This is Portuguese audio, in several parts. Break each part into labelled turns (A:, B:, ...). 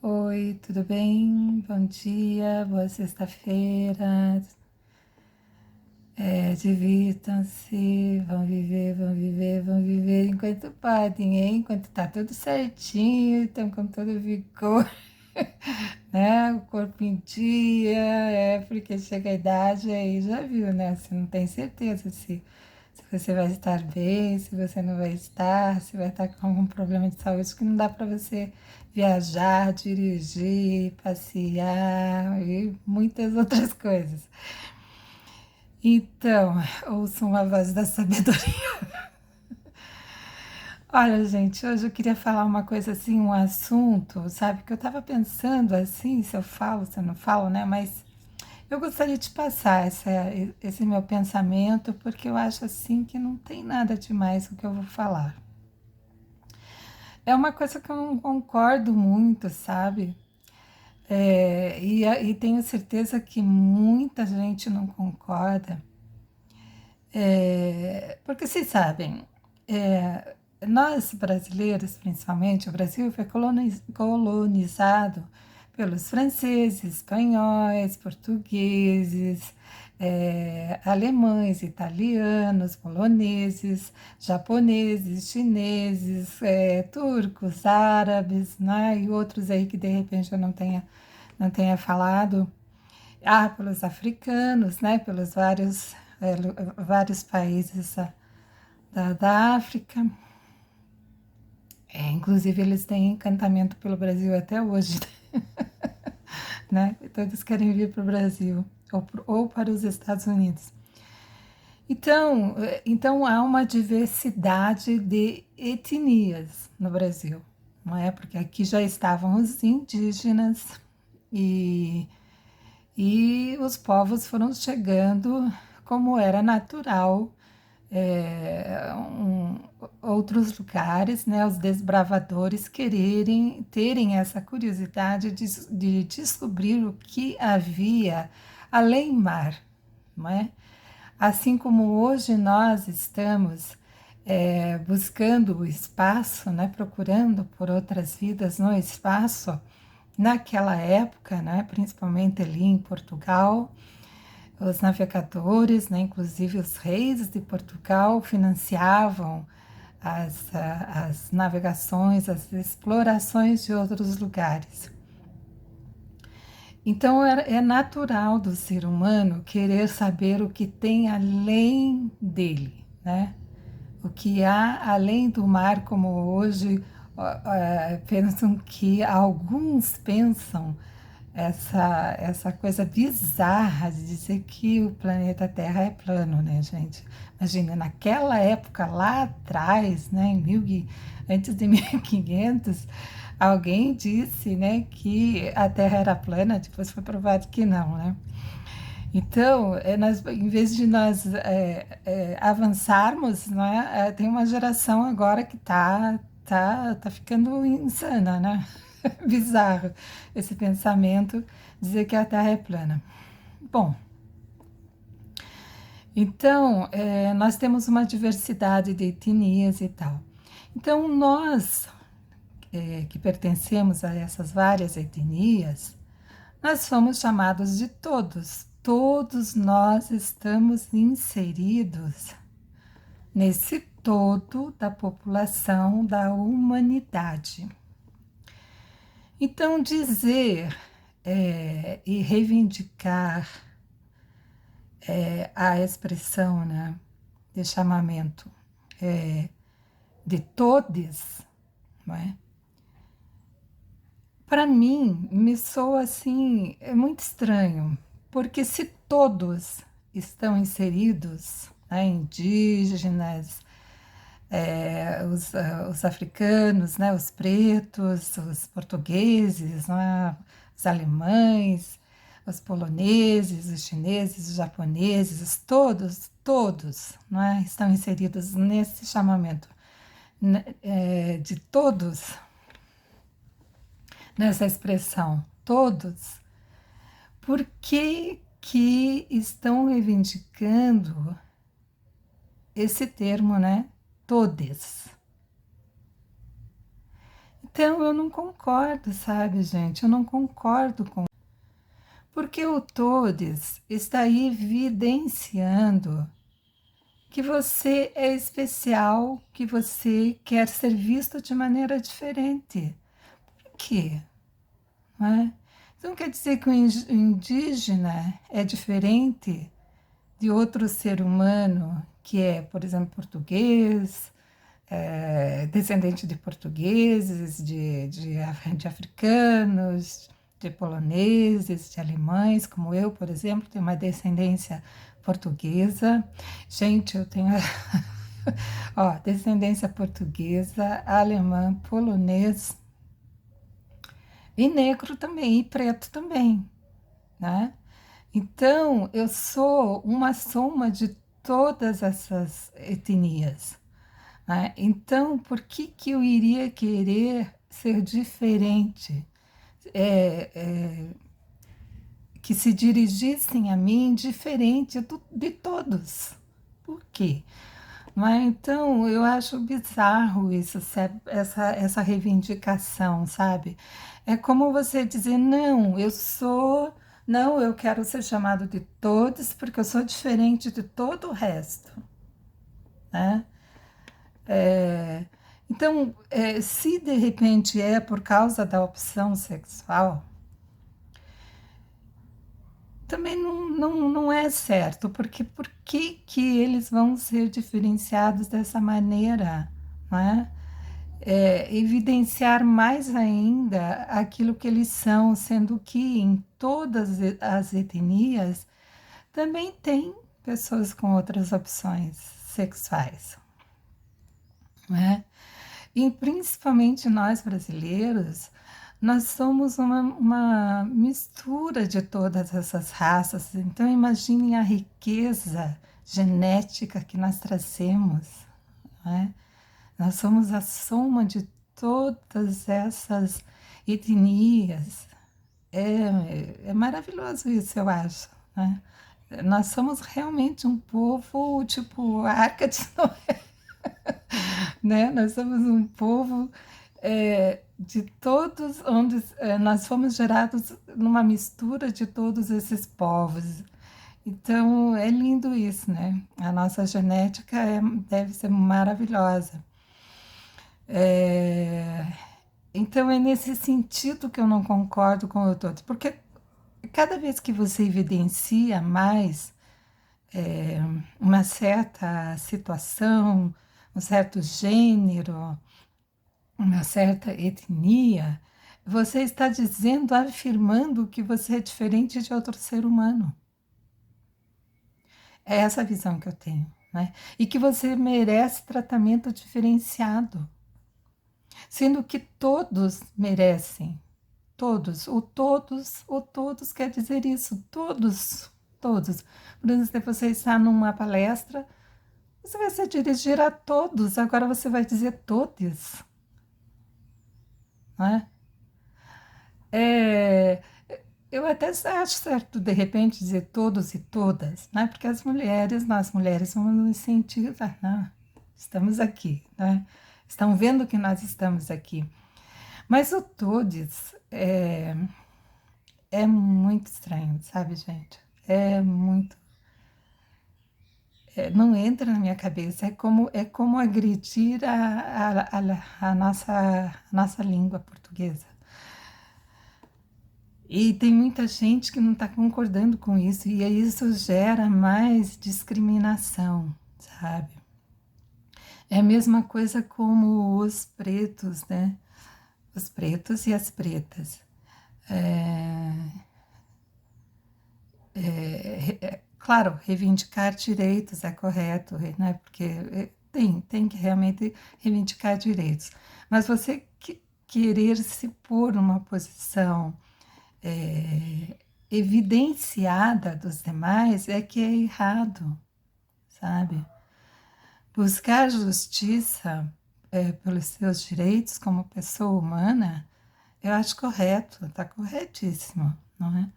A: Oi, tudo bem? Bom dia, boa sexta-feira. Divirtam-se, vão viver, vão viver, vão viver enquanto podem, hein? Enquanto tá tudo certinho, estão com todo vigor, né? O corpo em dia, porque chega a idade aí, já viu, né? Você não tem certeza se você vai estar bem, se você não vai estar, se vai estar com algum problema de saúde que não dá para você viajar, dirigir, passear e muitas outras coisas. Então, ouçam a voz da sabedoria. Olha, gente, hoje eu queria falar uma coisa assim, um assunto, sabe? Que eu tava pensando assim, se eu falo, se eu não falo, né? Mas eu gostaria de passar esse meu pensamento, porque eu acho assim que não tem nada demais o que eu vou falar. É uma coisa que eu não concordo muito, sabe? E tenho certeza que muita gente não concorda, porque vocês sabem, nós brasileiros, principalmente, o Brasil foi colonizado pelos franceses, espanhóis, portugueses, alemães, italianos, poloneses, japoneses, chineses, turcos, árabes, né, e outros aí que de repente eu não tenha falado. Pelos africanos, né, pelos vários países da África. Inclusive, eles têm encantamento pelo Brasil até hoje, né? Todos querem vir para o Brasil ou para os Estados Unidos. Então, há uma diversidade de etnias no Brasil, não é? Porque aqui já estavam os indígenas e, e os povos foram chegando como era natural, outros lugares, né, os desbravadores quererem terem essa curiosidade de descobrir o que havia além mar, não é? Assim como hoje nós estamos buscando o espaço, né, procurando por outras vidas no espaço, naquela época, né, principalmente ali em Portugal, os navegadores, né, inclusive os reis de Portugal, financiavam as navegações, as explorações de outros lugares. Então é natural do ser humano querer saber o que tem além dele, né? O que há além do mar, como hoje pensam que alguns pensam essa coisa bizarra de dizer que o planeta Terra é plano, né, gente? Imagina, naquela época, lá atrás, né, antes de 1500, alguém disse, né, que a Terra era plana, depois foi provado que não, né? Então, em vez de nós avançarmos, né, tem uma geração agora que tá ficando insana, né? Bizarro esse pensamento, dizer que a Terra é plana. Bom, então, nós temos uma diversidade de etnias e tal. Então, nós que pertencemos a essas várias etnias, nós somos chamados de todos. Todos nós estamos inseridos nesse todo da população da humanidade. Então, dizer e reivindicar a expressão, né, de chamamento de todes, não é? Para mim, me soa assim, é muito estranho, porque se todos estão inseridos, né, indígenas, os africanos, né, os pretos, os portugueses, né, os alemães, os poloneses, os chineses, os japoneses, todos né, estão inseridos nesse chamamento né, de todos, nessa expressão, todos, por que estão reivindicando esse termo, né, todes? Então eu não concordo, sabe, gente? Eu não concordo com. Porque o todes está evidenciando que você é especial, que você quer ser visto de maneira diferente. Por quê? Não é? Então quer dizer que o indígena é diferente de outro ser humano que é, por exemplo, português, descendente de portugueses, de africanos, de poloneses, de alemães, como eu, por exemplo, tenho uma descendência portuguesa. Gente, eu tenho ó, descendência portuguesa, alemã, polonês e negro também, e preto também, né? Então, eu sou uma soma de todas essas etnias, né? Então, por que que eu iria querer ser diferente? É, é, que se dirigissem a mim diferente de todos. Por quê? Mas, então, eu acho bizarro isso, essa reivindicação, sabe? É como você dizer, não, eu sou, não, eu quero ser chamado de todos porque eu sou diferente de todo o resto, né? É, então, se de repente é por causa da opção sexual, também não é certo, porque por que que eles vão ser diferenciados dessa maneira, né? Evidenciar mais ainda aquilo que eles são, sendo que em todas as etnias também tem pessoas com outras opções sexuais, né? E principalmente nós brasileiros, nós somos uma mistura de todas essas raças. Então, imaginem a riqueza genética que nós trazemos, né? Nós somos a soma de todas essas etnias. É maravilhoso isso, eu acho, né? Nós somos realmente um povo, tipo, a Arca de Noé, né? Nós somos um povo de todos, onde nós fomos gerados numa mistura de todos esses povos. Então, é lindo isso, né? A nossa genética deve ser maravilhosa. É, então, é nesse sentido que eu não concordo com o todo, porque cada vez que você evidencia mais uma certa situação, um certo gênero, uma certa etnia, você está dizendo, afirmando que você é diferente de outro ser humano. É essa a visão que eu tenho, né? E que você merece tratamento diferenciado, sendo que todos merecem. Todos, o todos quer dizer isso, todos, todos. Por exemplo, você está numa palestra, você vai se dirigir a todos, agora você vai dizer todos, né? É, eu até acho certo, de repente, dizer todos e todas, né? Porque as mulheres, nós mulheres, vamos nos sentir, né? Estamos aqui, né? Estão vendo que nós estamos aqui. Mas o todos é muito estranho, sabe, gente? É muito. Não entra na minha cabeça. É como agredir a nossa língua portuguesa. E tem muita gente que não está concordando com isso, e aí isso gera mais discriminação, sabe? É a mesma coisa como os pretos, né? Os pretos e as pretas. É, claro, reivindicar direitos é correto, né? Porque tem que realmente reivindicar direitos. Mas você querer se pôr numa posição é, evidenciada dos demais é que é errado, sabe? Buscar justiça pelos seus direitos como pessoa humana, eu acho correto, está corretíssimo, não é?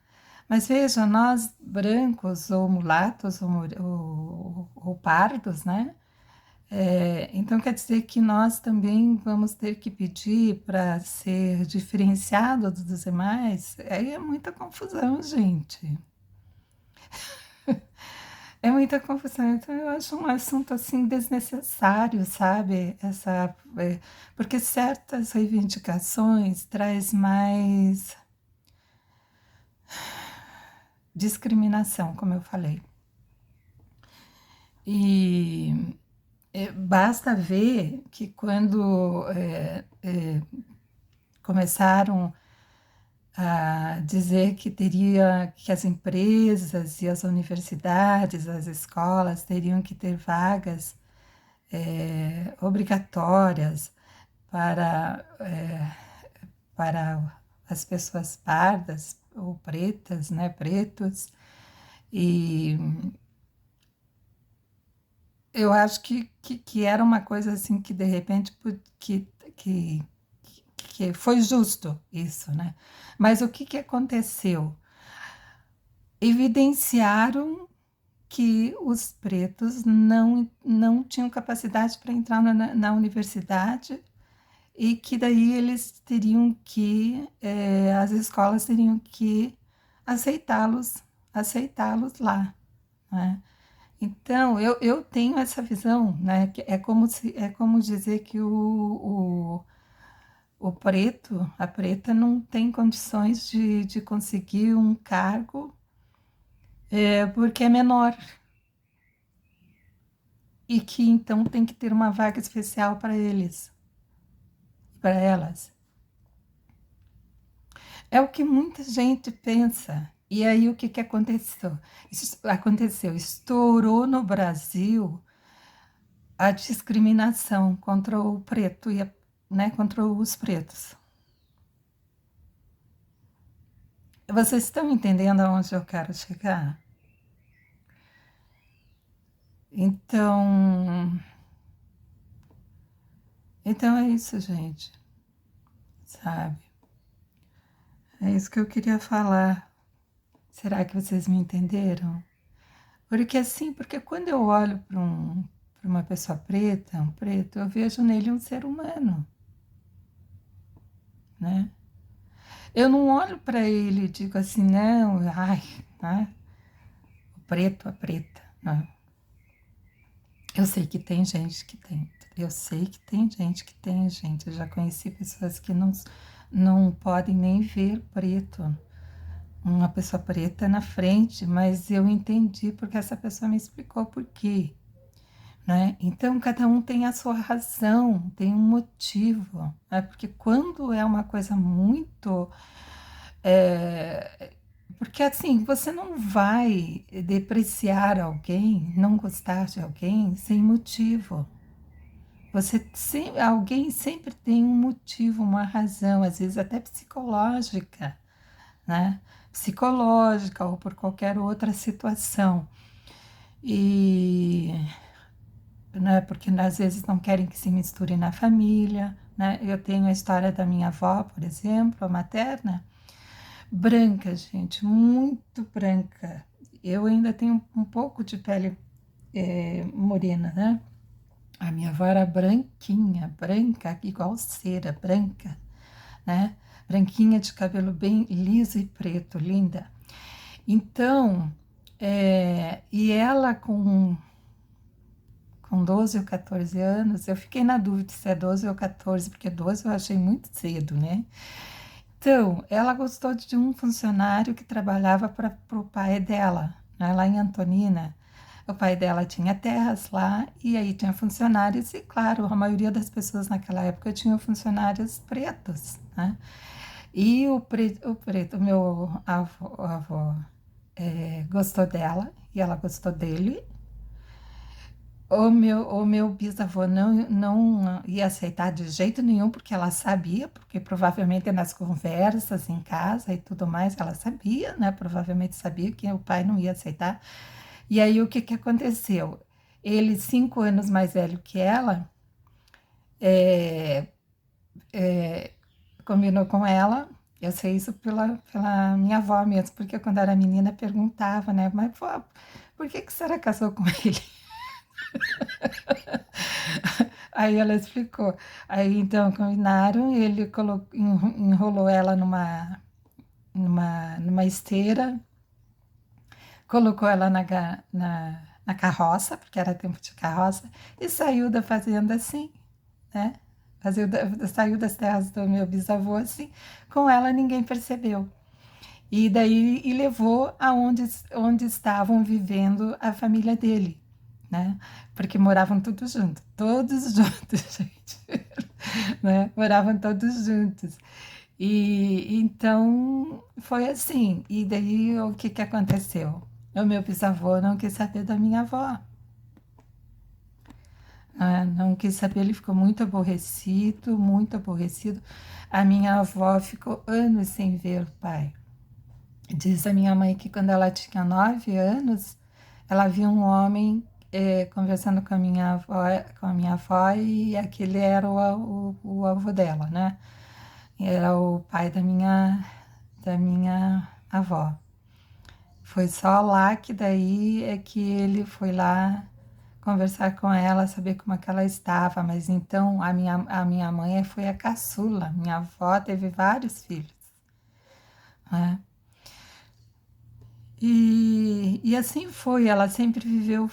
A: Mas veja, nós brancos ou mulatos ou pardos, né? Então quer dizer que nós também vamos ter que pedir para ser diferenciado dos demais? Aí é muita confusão, gente. É muita confusão. Então eu acho um assunto assim desnecessário, sabe? Porque certas reivindicações traz mais discriminação, como eu falei. E basta ver que quando começaram a dizer que teria que as empresas e as universidades, as escolas teriam que ter vagas obrigatórias para, para as pessoas pardas ou pretas, né, pretos, e eu acho que era uma coisa assim que de repente que, que foi justo isso, né? Mas o que aconteceu? Evidenciaram que os pretos não tinham capacidade para entrar na universidade e que daí eles teriam que, as escolas teriam que aceitá-los lá, né? Então, eu tenho essa visão, né? Que é como dizer que o preto, a preta, não tem condições de conseguir um cargo porque é menor e que então tem que ter uma vaga especial para eles, para elas. É o que muita gente pensa. E aí o que aconteceu? Isso aconteceu, estourou no Brasil a discriminação contra o preto né, contra os pretos. Vocês estão entendendo aonde eu quero chegar? Então, então é isso, gente, sabe? É isso que eu queria falar. Será que vocês me entenderam? Porque assim, porque quando eu olho para uma pessoa preta, um preto, eu vejo nele um ser humano, né? Eu não olho para ele e digo assim, não, ai, né? O preto, a preta. Não. Eu sei que tem gente que tem. Eu sei que tem gente que tem, gente. Eu já conheci pessoas que não podem nem ver preto. Uma pessoa preta na frente, mas eu entendi porque essa pessoa me explicou por quê. Né? Então, cada um tem a sua razão, tem um motivo. Né? Porque quando é uma coisa muito. é, Porque assim, você não vai depreciar alguém, não gostar de alguém sem motivo. Alguém sempre tem um motivo, uma razão, às vezes até psicológica, né? Psicológica ou por qualquer outra situação. E né, porque às vezes não querem que se misture na família, né? Eu tenho a história da minha avó, por exemplo, a materna, branca, gente, muito branca. Eu ainda tenho um pouco de pele morena, né? A minha avó era branquinha, branca, igual cera, branca, né? Branquinha de cabelo bem liso e preto, linda. Então, e ela com 12 ou 14 anos, eu fiquei na dúvida se é 12 ou 14, porque 12 eu achei muito cedo, né? Então, ela gostou de um funcionário que trabalhava para o pai dela, né, lá em Antonina. O pai dela tinha terras lá e aí tinha funcionários, e claro, a maioria das pessoas naquela época tinham funcionários pretos, né? E o meu avô gostou dela e ela gostou dele. O meu bisavô não ia aceitar de jeito nenhum, porque ela sabia, porque provavelmente nas conversas em casa e tudo mais, ela sabia, né? Provavelmente sabia que o pai não ia aceitar. E aí o que aconteceu? Ele, 5 anos mais velho que ela, é, é, combinou com ela. Eu sei isso pela minha avó mesmo, porque quando era menina perguntava, né? Mas, vó, por que a senhora casou com ele? Aí ela explicou. Aí então combinaram, ele enrolou ela numa esteira, colocou ela na carroça, porque era tempo de carroça, e saiu da fazenda assim, né? Saiu das terras do meu bisavô assim, com ela ninguém percebeu. E daí e levou onde estavam vivendo a família dele, né? Porque moravam todos juntos, gente, né? Moravam todos juntos. E então foi assim. E daí o que que aconteceu? O meu bisavô não quis saber da minha avó, né? Não quis saber, ele ficou muito aborrecido, muito aborrecido. A minha avó ficou anos sem ver o pai. Diz a minha mãe que quando ela tinha 9 anos, ela viu um homem conversando com a minha avó e aquele era o avô dela, né? Era o pai da minha avó. Foi só lá que daí é que ele foi lá conversar com ela, saber como é que ela estava. Mas então a minha mãe foi a caçula. Minha avó teve vários filhos, né? E assim foi, ela sempre viveu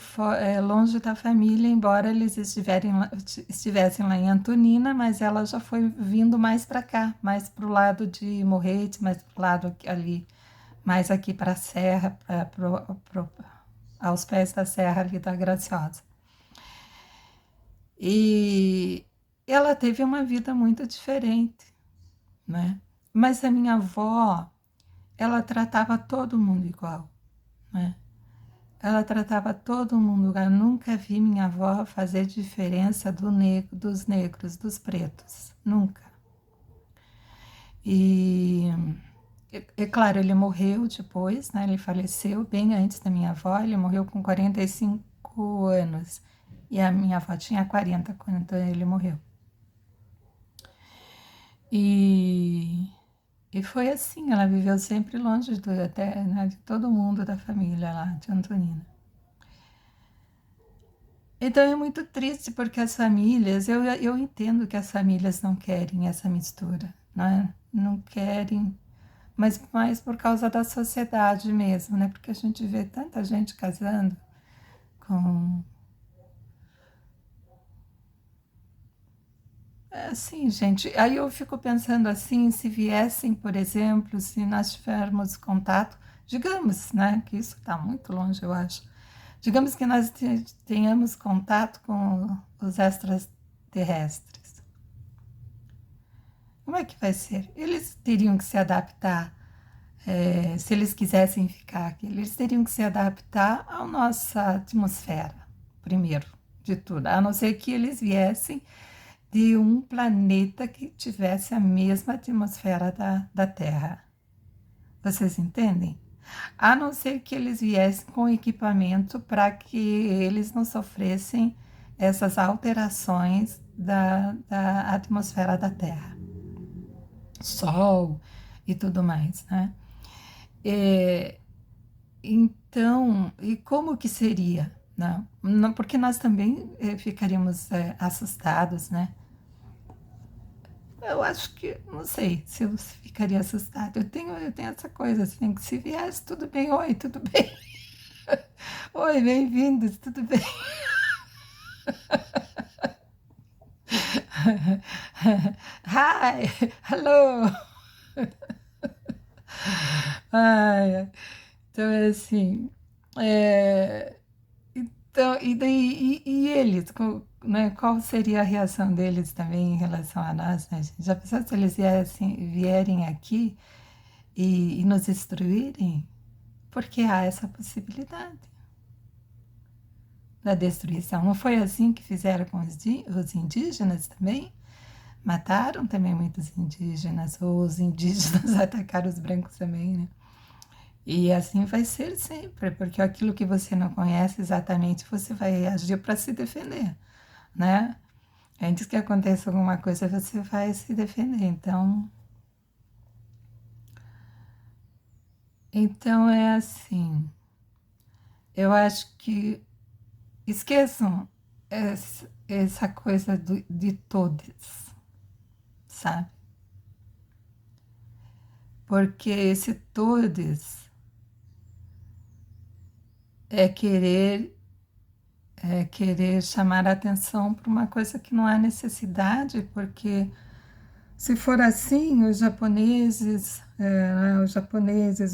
A: longe da família, embora eles estivessem lá em Antonina, mas ela já foi vindo mais para cá, mais para o lado de Morretes, mais para o lado ali, mais aqui para a Serra, aos pés da Serra ali da Graciosa. E ela teve uma vida muito diferente, né? Mas a minha avó, ela tratava todo mundo igual, né? Ela tratava todo mundo. Eu nunca vi minha avó fazer diferença dos negros, dos pretos. Nunca. E é claro, ele morreu depois, né? Ele faleceu bem antes da minha avó. Ele morreu com 45 anos. E a minha avó tinha 40 quando ele morreu. E, e foi assim, ela viveu sempre longe até, né, de todo mundo da família lá de Antonina. Então é muito triste porque as famílias, eu entendo que as famílias não querem essa mistura, né? Não querem, mas mais por causa da sociedade mesmo, né? Porque a gente vê tanta gente casando com. Assim, gente, aí eu fico pensando assim, se viessem, por exemplo, se nós tivermos contato, digamos, né, que isso está muito longe, eu acho. Digamos que nós tenhamos contato com os extraterrestres. Como é que vai ser? Eles teriam que se adaptar, se eles quisessem ficar aqui, eles teriam que se adaptar à nossa atmosfera, primeiro de tudo, a não ser que eles viessem de um planeta que tivesse a mesma atmosfera da Terra. Vocês entendem? A não ser que eles viessem com equipamento para que eles não sofressem essas alterações da atmosfera da Terra, Sol e tudo mais, né? É, então, e como que seria? Não, porque nós também ficaríamos assustados, né? Eu acho que, não sei se eu ficaria assustada. Eu tenho essa coisa assim, que se viesse, tudo bem, oi, tudo bem? Oi, bem-vindos, tudo bem? Hi, hello. Ai, então é assim, é, então, e daí, e eles, né, qual seria a reação deles também em relação a nós, né, gente? Já pensou se eles vierem aqui e nos destruírem? Porque há essa possibilidade da destruição. Não foi assim que fizeram com os indígenas também? Mataram também muitos indígenas, ou os indígenas atacaram os brancos também, né? E assim vai ser sempre, porque aquilo que você não conhece exatamente, você vai agir para se defender, né? Antes que aconteça alguma coisa, você vai se defender. Então é assim. Eu acho que esqueçam essa coisa de todos, sabe? Porque esse todos é querer querer chamar a atenção para uma coisa que não há necessidade, porque se for assim, os japoneses,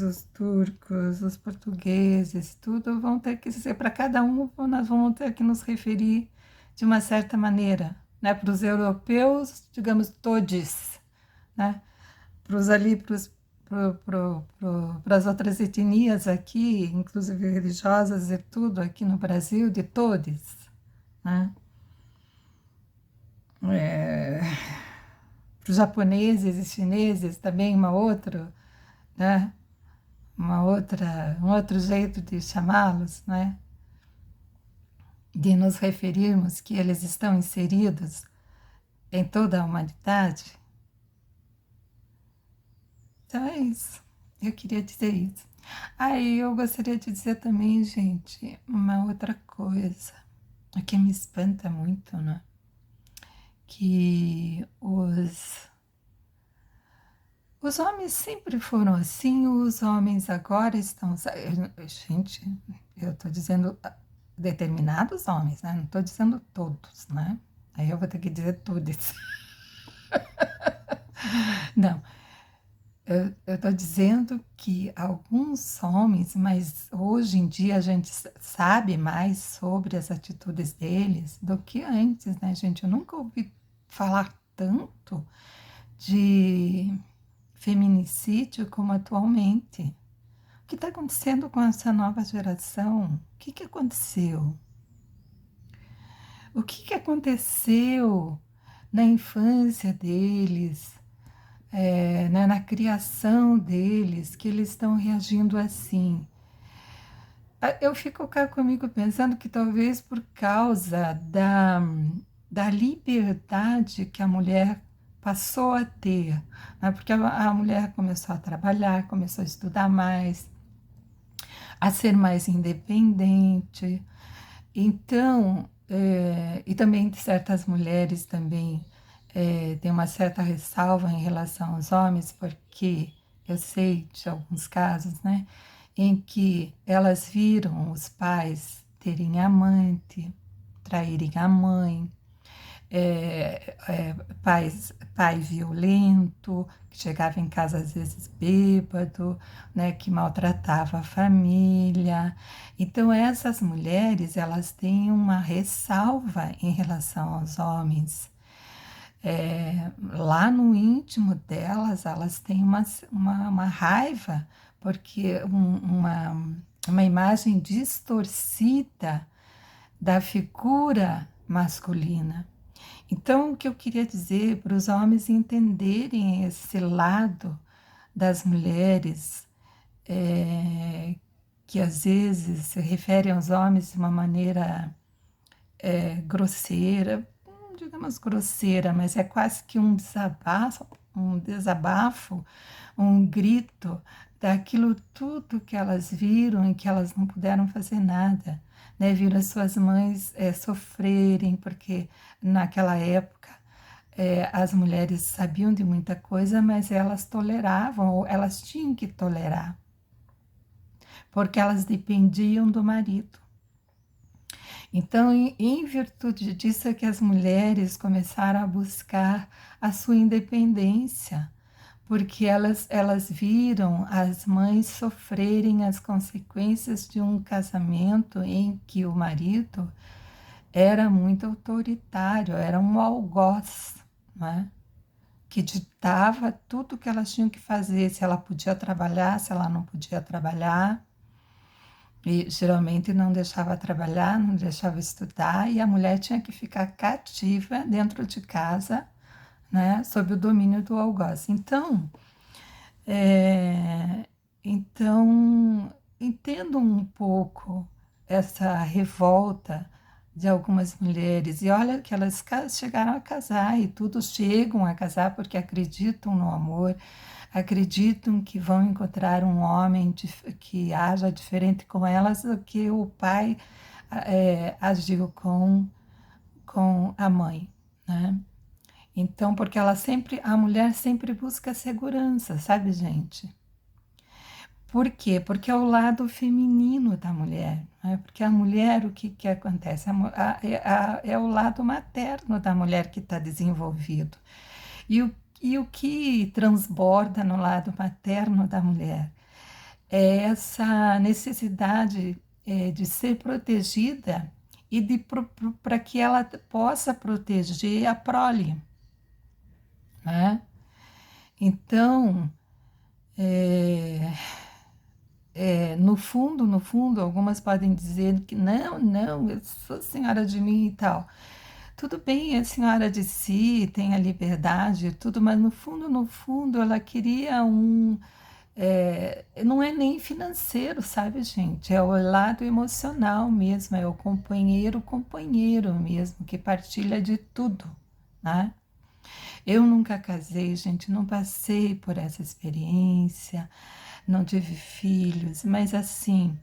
A: os turcos, os portugueses, tudo vão ter que ser para cada um, nós vamos ter que nos referir de uma certa maneira, né? Para os europeus, digamos todes, né? Para os ali, para as outras etnias aqui, inclusive religiosas e tudo aqui no Brasil, de todes, né? É, para os japoneses e chineses também uma outra, né? Um outro jeito de chamá-los, né? De nos referirmos que eles estão inseridos em toda a humanidade. Então é isso. Eu queria dizer isso. Aí eu gostaria de dizer também, gente, uma outra coisa, o que me espanta muito, né? Que os homens sempre foram assim, os homens agora estão. Gente, eu estou dizendo determinados homens, né? Não estou dizendo todos, né? Aí eu vou ter que dizer todos. Não, eu estou dizendo que alguns homens, mas hoje em dia a gente sabe mais sobre as atitudes deles do que antes, né, gente? Eu nunca ouvi falar tanto de feminicídio como atualmente. O que está acontecendo com essa nova geração? O que aconteceu? O que aconteceu na infância deles, né, na criação deles, que eles estão reagindo assim? Eu fico cá comigo pensando que talvez por causa da liberdade que a mulher passou a ter, né? Porque a mulher começou a trabalhar, começou a estudar mais, a ser mais independente. Então, e também certas mulheres também têm uma certa ressalva em relação aos homens, porque eu sei de alguns casos, né, em que elas viram os pais terem amante, traírem a mãe, pai violento, que chegava em casa às vezes bêbado, né, que maltratava a família. Então essas mulheres, elas têm uma ressalva em relação aos homens. Lá no íntimo delas, elas têm uma raiva, porque uma imagem distorcida da figura masculina. Então, o que eu queria dizer para os homens entenderem esse lado das mulheres, que às vezes se referem aos homens de uma maneira grosseira, digamos grosseira, mas é quase que um desabafo, um grito daquilo tudo que elas viram e que elas não puderam fazer nada, né? Viram as suas mães sofrerem, porque naquela época as mulheres sabiam de muita coisa, mas elas toleravam, ou elas tinham que tolerar, porque elas dependiam do marido. Então, em virtude disso é que as mulheres começaram a buscar a sua independência, porque elas viram as mães sofrerem as consequências de um casamento em que o marido era muito autoritário, era um algoz, né? Que ditava tudo que elas tinham que fazer, se ela podia trabalhar, se ela não podia trabalhar. E geralmente não deixava trabalhar, não deixava estudar, e a mulher tinha que ficar cativa dentro de casa, né, sob o domínio do algoz. É, então, entendo um pouco essa revolta de algumas mulheres, e olha que elas chegaram a casar, e tudo chegam a casar porque acreditam no amor, acreditam que vão encontrar um homem que haja diferente com elas do que o pai agiu com a mãe, né? Então, porque a mulher sempre busca segurança, sabe, gente? Por quê? Porque é o lado feminino da mulher, né? Porque a mulher, o que que acontece? É o lado materno da mulher que está desenvolvido. E o que transborda no lado materno da mulher é essa necessidade de ser protegida e para que ela possa proteger a prole, né? Então, é, no fundo, algumas podem dizer que não, não, eu sou senhora de mim e tal. Tudo bem, é senhora de si, tem a liberdade e tudo, mas no fundo, ela queria não é nem financeiro, sabe, gente? É o lado emocional mesmo, é o companheiro mesmo, que partilha de tudo, né? Eu nunca casei, gente, não passei por essa experiência, não tive filhos, mas assim,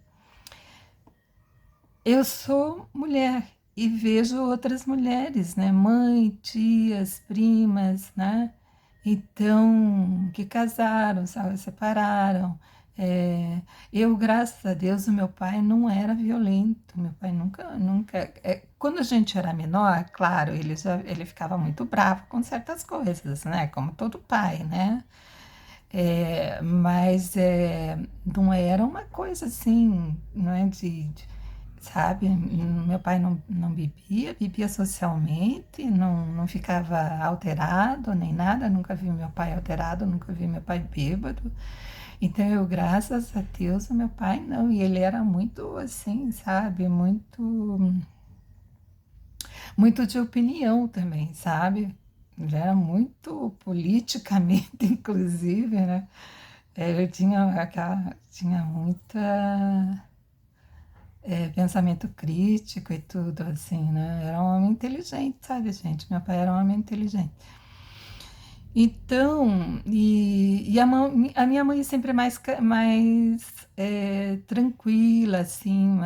A: eu sou mulher e vejo outras mulheres, né? Mãe, tias, primas, né? Então, que casaram, sabe, separaram. É, eu, graças a Deus, o meu pai não era violento. Meu pai nunca. Quando a gente era menor, claro, ele ficava muito bravo com certas coisas, né? Como todo pai, né? Mas não era uma coisa assim, não é sabe? Meu pai não bebia, bebia socialmente, não ficava alterado nem nada, nunca vi meu pai alterado, nunca vi meu pai bêbado. Então eu, graças a Deus, o meu pai não, e ele era muito assim, sabe? Muito de opinião também, sabe? Ele era muito politicamente, inclusive, né? Ele tinha muita pensamento crítico e tudo, assim, né? Era um homem inteligente, sabe, gente? Meu pai era um homem inteligente. Então, a minha mãe sempre mais tranquila, assim,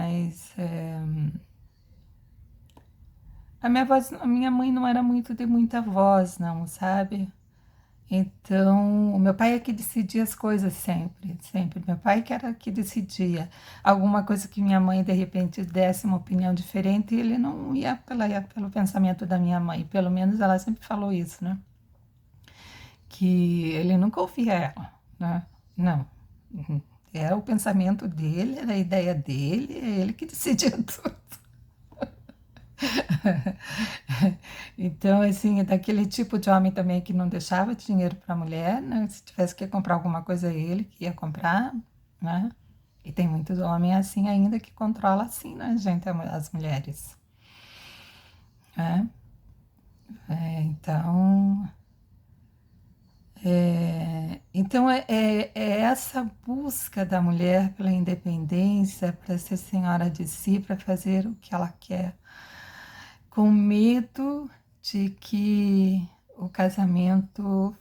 A: a minha mãe não era muito de muita voz, não, sabe? Então, o meu pai é que decidia as coisas sempre, sempre. Meu pai que era que decidia. Alguma coisa que minha mãe, de repente, desse uma opinião diferente, ele não ia pelo pensamento da minha mãe. Pelo menos ela sempre falou isso, né? Que ele nunca ouvia ela, né? Não. Uhum. Era o pensamento dele, era a ideia dele, é ele que decidia tudo. Então, assim, é daquele tipo de homem também que não deixava dinheiro para a mulher, né? Se tivesse que comprar alguma coisa, ele que ia comprar, né? E tem muitos homens assim ainda que controla assim, né, gente, as mulheres, né? Então, é essa busca da mulher pela independência, para ser senhora de si, para fazer o que ela quer, com medo de que o casamento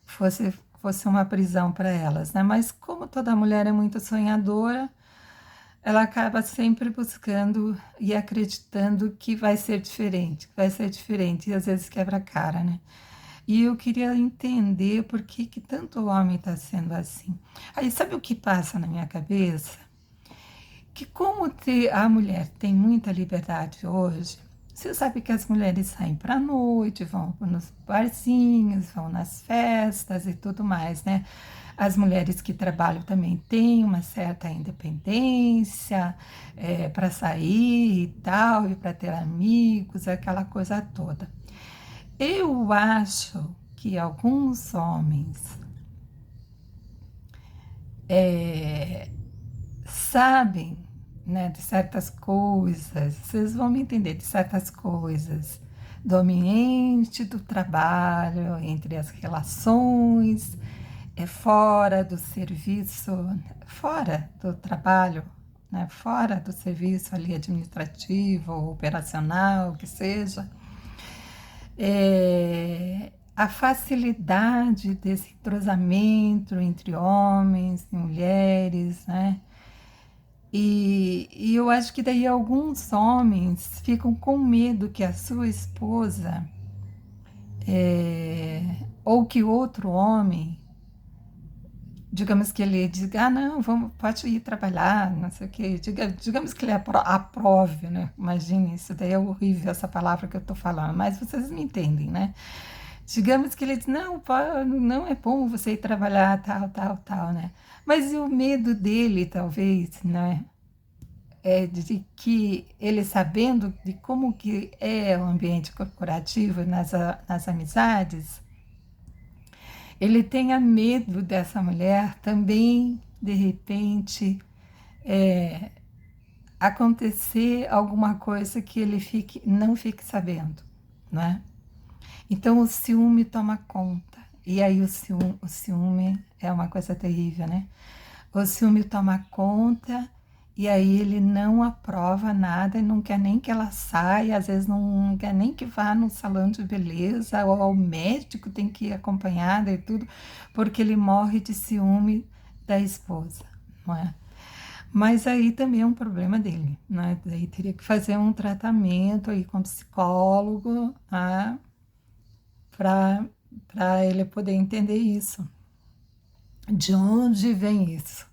A: fosse uma prisão para elas, né? Mas como toda mulher é muito sonhadora, ela acaba sempre buscando e acreditando que vai ser diferente, e às vezes quebra a cara, né? E eu queria entender por que que tanto homem está sendo assim. Aí sabe o que passa na minha cabeça? Que a mulher tem muita liberdade hoje, você sabe que as mulheres saem para a noite, vão nos barzinhos, vão nas festas e tudo mais, né? As mulheres que trabalham também têm uma certa independência para sair e tal, e para ter amigos, aquela coisa toda. Eu acho que alguns homens sabem, né, de certas coisas, vocês vão me entender, de certas coisas do ambiente do trabalho, entre as relações, fora do serviço, fora do trabalho, né, fora do serviço ali administrativo, operacional, que seja, a facilidade desse entrosamento entre homens e mulheres, né? E eu acho que daí alguns homens ficam com medo que a sua esposa, ou que outro homem, digamos que ele diga, ah, não, vamos, pode ir trabalhar, não sei o quê. Digamos que ele aprove, né? Imagine, isso daí é horrível, essa palavra que eu estou falando, mas vocês me entendem, né? Digamos que ele diz, não, não é bom você ir trabalhar, tal, tal, tal, né? Mas o medo dele, talvez, né? É de que ele, sabendo de como que é o ambiente corporativo nas amizades, ele tenha medo dessa mulher também, de repente, é, acontecer alguma coisa que ele não fique sabendo, né? Então o ciúme toma conta. E aí o ciúme é uma coisa terrível, né? O ciúme toma conta e aí ele não aprova nada e não quer nem que ela saia, às vezes não quer nem que vá no salão de beleza ou ao médico, tem que ir acompanhada e tudo, porque ele morre de ciúme da esposa, não é? Mas aí também é um problema dele, né? Daí teria que fazer um tratamento aí com psicólogo, tá? Para ele poder entender isso. De onde vem isso?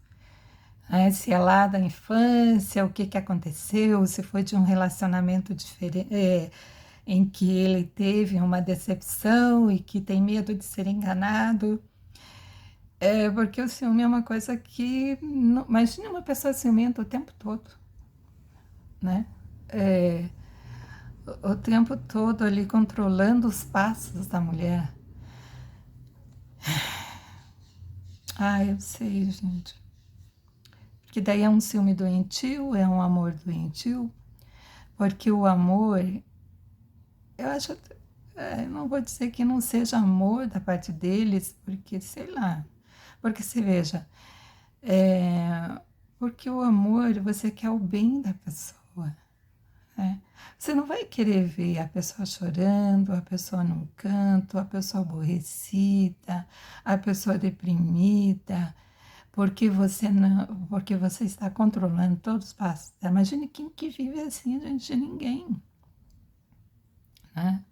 A: Né? Se é lá da infância, o que, que aconteceu, se foi de um relacionamento diferente, em que ele teve uma decepção e que tem medo de ser enganado. Porque o ciúme é uma coisa que. Imagina uma pessoa ciumenta o tempo todo, né? É, o tempo todo ali controlando os passos da mulher. Ah, eu sei, gente. Porque daí é um ciúme doentio, é um amor doentio, porque o amor, eu acho, não vou dizer que não seja amor da parte deles, porque sei lá, porque se veja, é, porque o amor, você quer o bem da pessoa, né? Você não vai querer ver a pessoa chorando, a pessoa num canto, a pessoa aborrecida, a pessoa deprimida, porque você não, porque você está controlando todos os passos. Imagine quem que vive assim, gente, ninguém, né?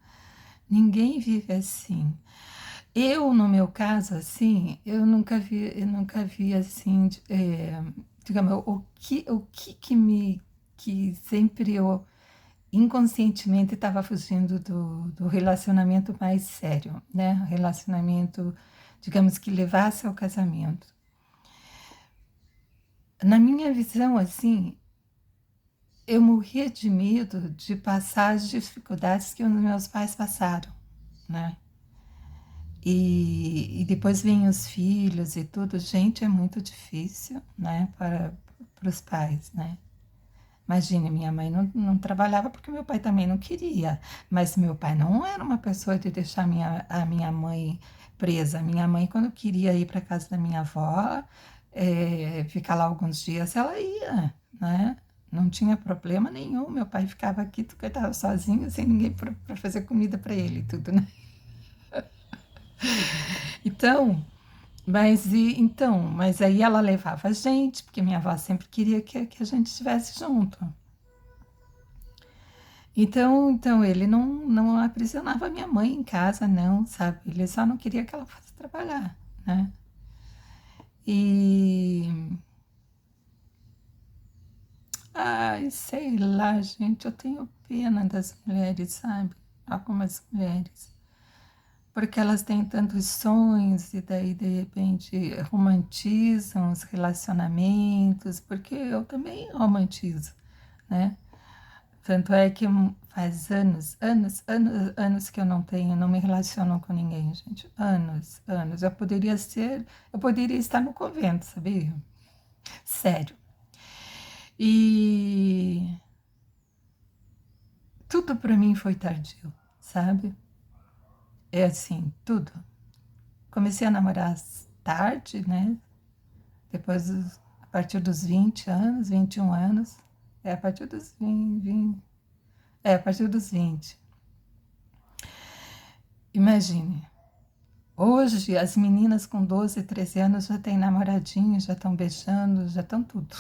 A: Ninguém vive assim. Eu, no meu caso, assim, eu nunca vi assim, digamos, que sempre eu inconscientemente estava fugindo do relacionamento mais sério, né? Relacionamento, digamos, que levasse ao casamento. Na minha visão, assim, eu morria de medo de passar as dificuldades que os meus pais passaram, né? E depois vêm os filhos e tudo. Gente, é muito difícil, né, para os pais, né? Imagine, minha mãe não trabalhava porque meu pai também não queria, mas meu pai não era uma pessoa de deixar a minha mãe presa. Minha mãe, quando queria ir para casa da minha avó, ficar lá alguns dias, ela ia, né? Não tinha problema nenhum. Meu pai ficava aqui, coitado, sozinho, sem ninguém para fazer comida para ele e tudo, né? Então, mas aí ela levava a gente, porque minha avó sempre queria que a gente estivesse junto. Então ele não aprisionava minha mãe em casa, não, sabe? Ele só não queria que ela fosse trabalhar, né? E, ai, sei lá, gente, eu tenho pena das mulheres, sabe? Algumas mulheres. Porque elas têm tantos sonhos e daí, de repente, romantizam os relacionamentos, porque eu também romantizo, né? Tanto é que faz anos, anos, anos, anos que eu não me relaciono com ninguém, gente. Anos, anos. Eu poderia estar no convento, sabia? Sério. E tudo para mim foi tardio, sabe? É assim, tudo. Comecei a namorar tarde, né? Depois, a partir dos 20 anos, 21 anos. A partir dos 20, a partir dos 20. Imagine, hoje as meninas com 12, 13 anos já têm namoradinho, já estão beijando, já estão tudo.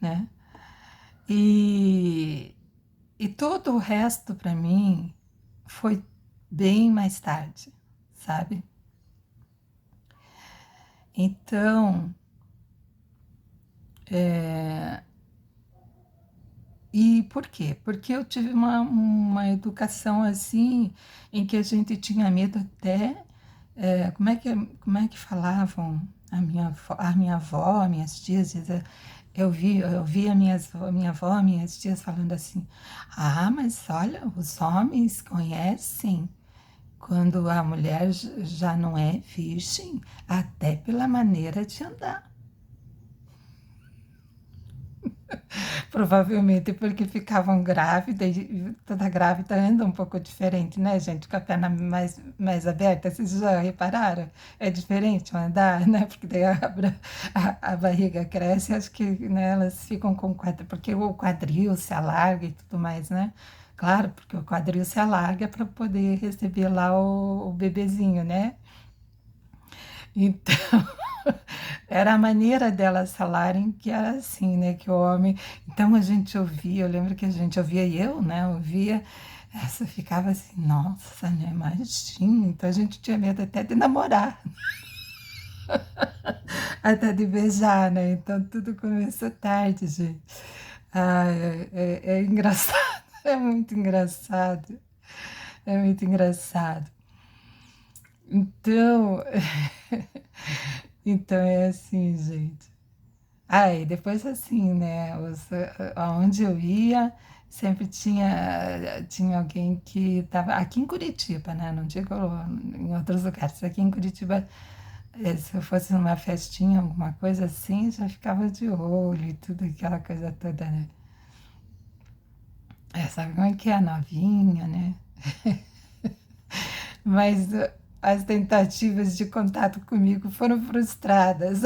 A: né? E, e todo o resto para mim foi bem mais tarde, sabe? Então, é, e por quê? Porque eu tive uma educação assim, em que a gente tinha medo até, como é que falavam a minha avó, minhas tias, eu vi a minha avó, minhas tias falando assim, ah, mas olha, os homens conhecem quando a mulher já não é virgem, até pela maneira de andar. Provavelmente porque ficavam grávidas, e toda grávida anda um pouco diferente, né, gente? Com a perna mais aberta, vocês já repararam? É diferente o andar, né? Porque daí a barriga cresce, acho que né, elas ficam com quadril, porque o quadril se alarga e tudo mais, né? Claro, porque o quadril se alarga para poder receber lá o bebezinho, né? Então, era a maneira delas falarem que era assim, né? Que o homem. Então a gente ouvia, eu lembro que a gente ouvia, e eu, né? Ouvia, essa ficava assim, nossa, né? Imagina. Então a gente tinha medo até de namorar, até de beijar, né? Então tudo começou tarde, gente. Ah, é engraçado, é muito engraçado, é muito engraçado. Então, então é assim, gente. Aí, depois assim, né, aonde eu ia, sempre tinha alguém que estava aqui em Curitiba, né, não digo em outros lugares, aqui em Curitiba, se eu fosse numa festinha, alguma coisa assim, já ficava de olho e tudo, aquela coisa toda, né. Sabe como é que é a novinha, né? Mas as tentativas de contato comigo foram frustradas.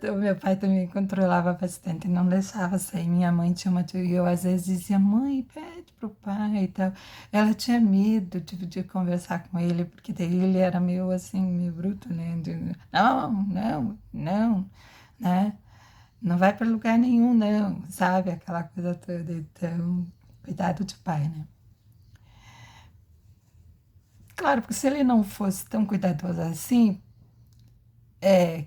A: O meu pai também controlava bastante, não deixava sair. Minha mãe tinha uma e eu às vezes dizia, mãe, pede pro pai e tal. Ela tinha medo de conversar com ele, porque daí ele era meio assim, meio bruto, né? Não, não, não, né? Não vai para lugar nenhum, não, sabe? Aquela coisa toda. Então, cuidado de pai, né? Claro, porque se ele não fosse tão cuidadoso assim, é,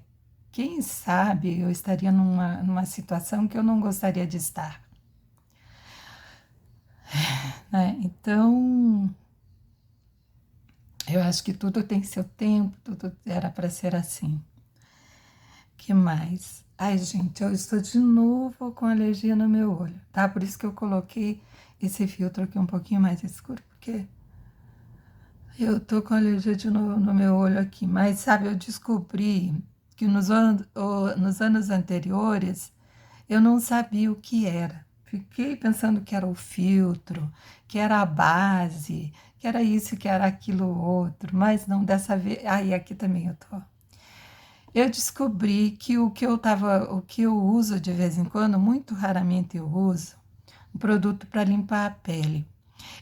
A: quem sabe eu estaria numa situação que eu não gostaria de estar, né? Então, eu acho que tudo tem seu tempo, tudo era para ser assim. Que mais? Ai, gente, eu estou de novo com alergia no meu olho, tá? Por isso que eu coloquei esse filtro aqui um pouquinho mais escuro, porque eu tô com alergia de novo no meu olho aqui. Mas, sabe, eu descobri que nos anos anteriores eu não sabia o que era. Fiquei pensando que era o filtro, que era a base, que era isso, que era aquilo outro, mas não dessa vez. Ah, e aqui também eu tô. Eu descobri que o que eu uso de vez em quando, muito raramente eu uso, um produto para limpar a pele.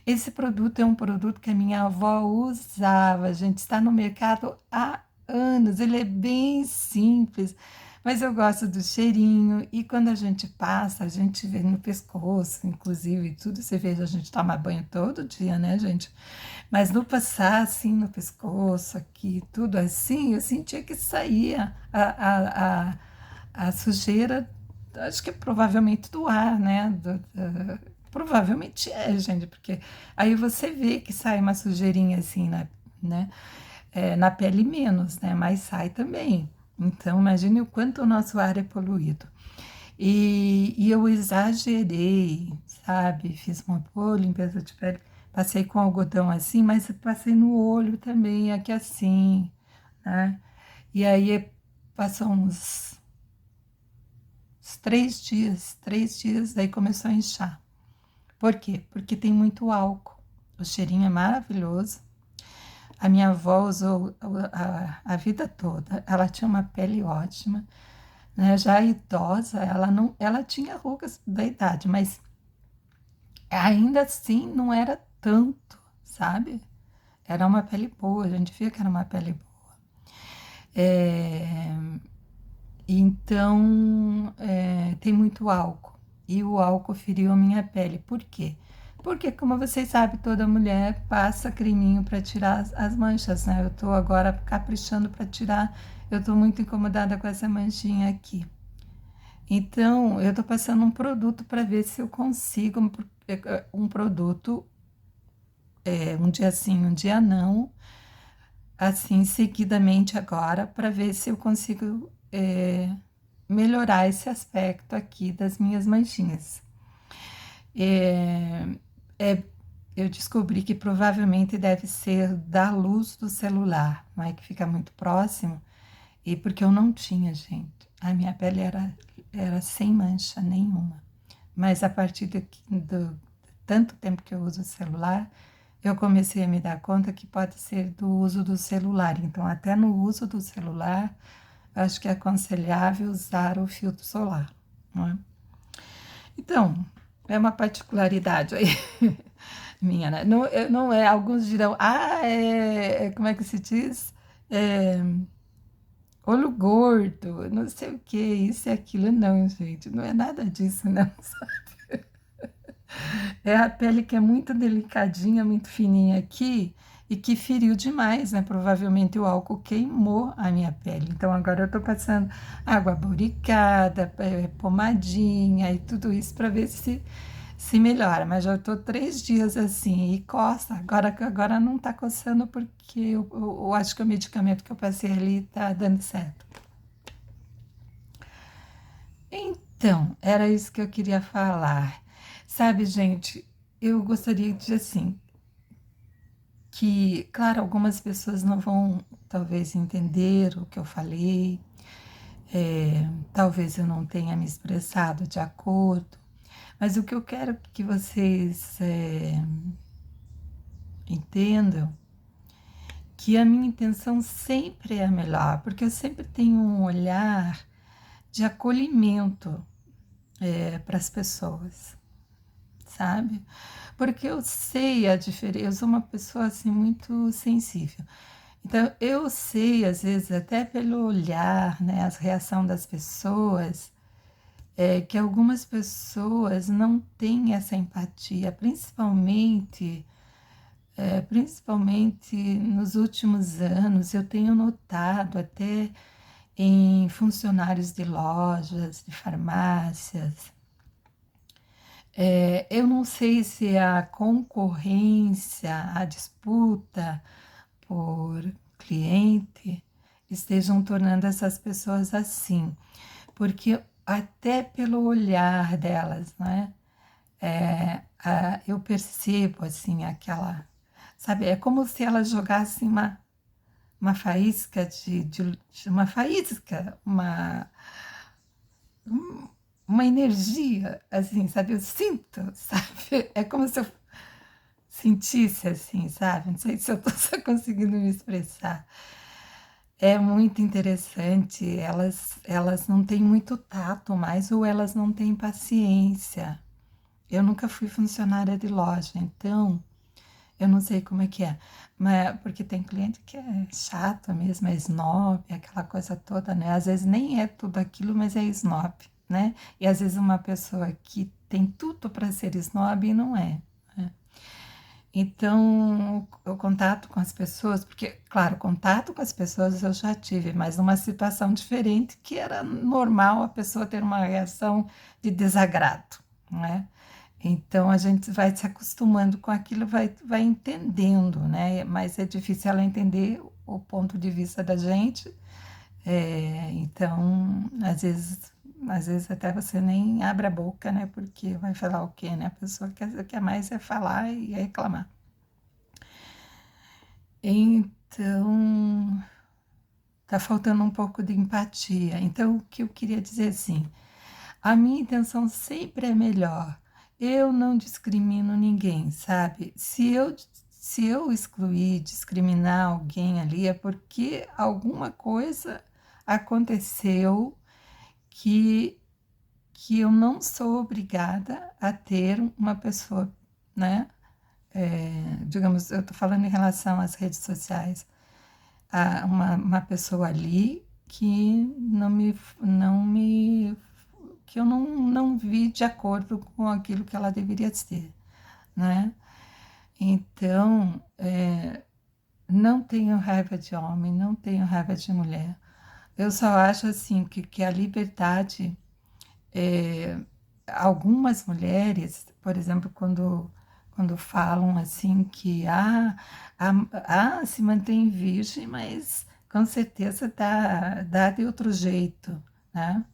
A: Esse produto é um produto que a minha avó usava, gente, está no mercado há anos. Ele é bem simples, mas eu gosto do cheirinho. E quando a gente passa, a gente vê no pescoço, inclusive, tudo. Você vê, a gente toma banho todo dia, né, gente? Mas no passar, assim, no pescoço, aqui, tudo assim, eu sentia que saía a sujeira, acho que provavelmente do ar, né? Provavelmente é, gente, porque aí você vê que sai uma sujeirinha assim, né? Na pele menos, né? Mas sai também. Então, imagine o quanto o nosso ar é poluído. E eu exagerei, sabe? Fiz uma boa limpeza de pele, passei com algodão assim, mas passei no olho também, aqui assim, né? E aí passou uns 3 dias, daí começou a inchar. Por quê? Porque tem muito álcool. O cheirinho é maravilhoso. A minha avó usou a vida toda. Ela tinha uma pele ótima, né? Já idosa, ela não, ela tinha rugas da idade, mas ainda assim não era tanto, sabe? Era uma pele boa, a gente via que era uma pele boa. É, então, tem muito álcool. E o álcool feriu a minha pele. Por quê? Porque, como vocês sabem, toda mulher passa creminho para tirar as manchas, né? Eu tô agora caprichando para tirar. Eu tô muito incomodada com essa manchinha aqui. Então, eu tô passando um produto para ver se eu consigo um produto, um dia sim, um dia não, assim, seguidamente agora, para ver se eu consigo melhorar esse aspecto aqui das minhas manchinhas. É, é, eu descobri que provavelmente deve ser da luz do celular, não é que fica muito próximo, e porque eu não tinha, gente. A minha pele era sem mancha nenhuma. Mas a partir do tanto tempo que eu uso o celular, eu comecei a me dar conta que pode ser do uso do celular. Então, até no uso do celular, acho que é aconselhável usar o filtro solar, não é? Então, é uma particularidade aí minha, né? Não, não é, alguns dirão, como é que se diz? É, olho gordo, não sei o que, isso e aquilo. Não, gente, não é nada disso, não. É a pele que é muito delicadinha, muito fininha aqui e que feriu demais, né? Provavelmente o álcool queimou a minha pele. Então agora eu tô passando água boricada, pomadinha e tudo isso para ver se melhora. Mas já tô 3 dias assim e coça. Agora não tá coçando porque eu acho que o medicamento que eu passei ali tá dando certo. Então, era isso que eu queria falar. Sabe, gente, eu gostaria de, assim, que, claro, algumas pessoas não vão talvez entender o que eu falei, talvez eu não tenha me expressado de acordo, mas o que eu quero que vocês entendam que a minha intenção sempre é a melhor, porque eu sempre tenho um olhar de acolhimento para as pessoas, sabe? Porque eu sei a diferença, eu sou uma pessoa assim muito sensível. Então, eu sei, às vezes, até pelo olhar, né, a reação das pessoas, que algumas pessoas não têm essa empatia, principalmente nos últimos anos, eu tenho notado até em funcionários de lojas, de farmácias. Eu não sei se a concorrência, a disputa por cliente estejam tornando essas pessoas assim, porque até pelo olhar delas, né? Eu percebo assim aquela, sabe? É como se elas jogassem uma faísca de uma faísca, uma energia, assim, sabe? Eu sinto, sabe? É como se eu sentisse assim, sabe? Não sei se eu estou só conseguindo me expressar. É muito interessante, elas não têm muito tato mais ou elas não têm paciência. Eu nunca fui funcionária de loja, então eu não sei como é que é. Mas, porque tem cliente que é chato mesmo, é snob, aquela coisa toda, né? Às vezes nem é tudo aquilo, mas é snob, né? E às vezes uma pessoa que tem tudo para ser snob e não é. Né? Então, o contato com as pessoas, porque, claro, contato com as pessoas eu já tive, mas numa situação diferente que era normal a pessoa ter uma reação de desagrado, né? Então a gente vai se acostumando com aquilo, vai entendendo, né? Mas é difícil ela entender o ponto de vista da gente. Então, às vezes até você nem abre a boca, né? Porque vai falar o quê, né? A pessoa quer mais é falar e reclamar. Então, tá faltando um pouco de empatia. Então, o que eu queria dizer assim, a minha intenção sempre é melhor. Eu não discrimino ninguém, sabe? Se eu excluir, discriminar alguém ali, é porque alguma coisa aconteceu que, que eu não sou obrigada a ter uma pessoa, né? Digamos, eu estou falando em relação às redes sociais. uma pessoa ali que não me, que eu não vi de acordo com aquilo que ela deveria ser, né? Então, não tenho raiva de homem, não tenho raiva de mulher. Eu só acho assim que a liberdade, é, algumas mulheres, por exemplo, quando falam assim que se mantém virgem, mas com certeza dá de outro jeito, né?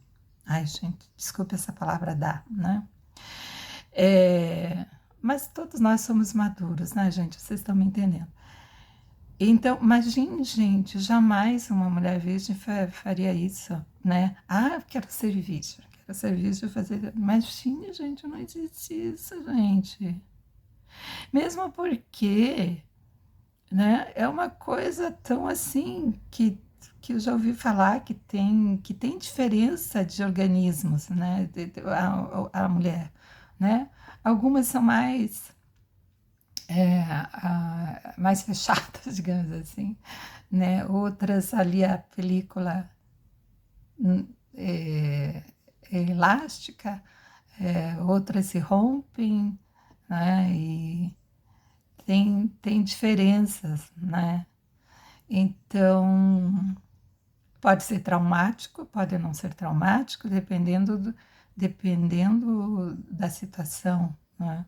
A: Ai, gente, desculpe essa palavra dá, né? É, mas todos nós somos maduros, né, gente? Vocês estão me entendendo. Então, imagine, gente, jamais uma mulher virgem faria isso, né? Eu quero ser virgem, fazer. Imagine, gente, não existe isso, gente. Mesmo porque, né, é uma coisa tão assim que eu já ouvi falar que tem diferença de organismos, né? A mulher, né? Algumas são mais fechadas, digamos assim, né? Outras ali a película é, é elástica, outras se rompem, né? E tem diferenças, né? Então, pode ser traumático, pode não ser traumático, dependendo da situação, né?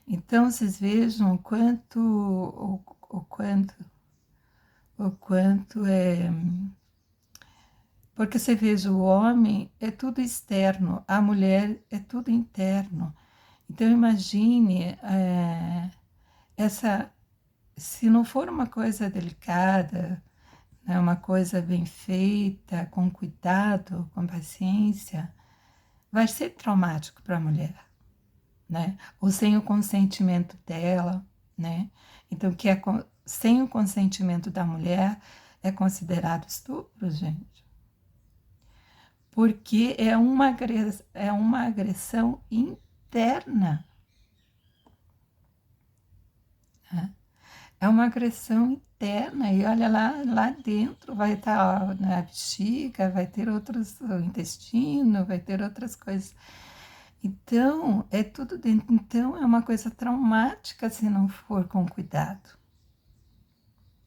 A: Então, vocês vejam o quanto é. Porque você veja, o homem é tudo externo, a mulher é tudo interno. Então, imagine essa. Se não for uma coisa delicada, né, uma coisa bem feita, com cuidado, com paciência, vai ser traumático para a mulher, né? Ou sem o consentimento dela, né? Então, sem o consentimento da mulher é considerado estupro, gente, porque é uma agressão interna, né? É uma agressão interna, e olha lá dentro vai estar na bexiga, vai ter outros, o intestino, vai ter outras coisas. Então, é tudo dentro. Então, é uma coisa traumática se não for com cuidado.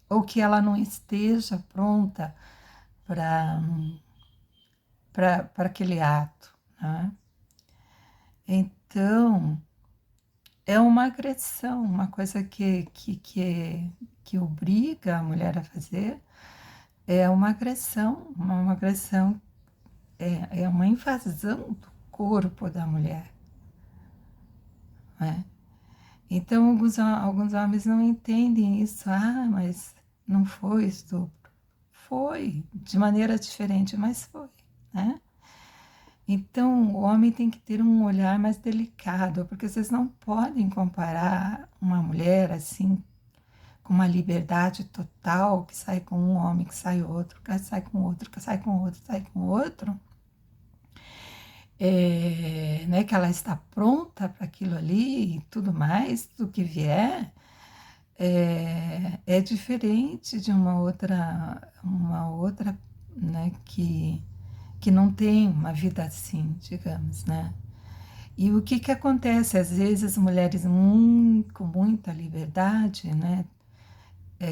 A: Ou que ela não esteja pronta para aquele ato, né? Então, é uma agressão, uma coisa que obriga a mulher a fazer, é uma agressão, é uma invasão do corpo da mulher, né? Então, alguns homens não entendem isso. Mas não foi estupro. Foi, de maneira diferente, mas foi, né? Então, o homem tem que ter um olhar mais delicado, porque vocês não podem comparar uma mulher assim, com uma liberdade total, que sai com um homem, que sai outro, que sai com outro, que sai com outro, sai com outro, né, que ela está pronta para aquilo ali e tudo mais, do que vier, é diferente de uma outra, né, que não tem uma vida assim, digamos, né? E o que acontece? Às vezes, as mulheres com muita liberdade, né,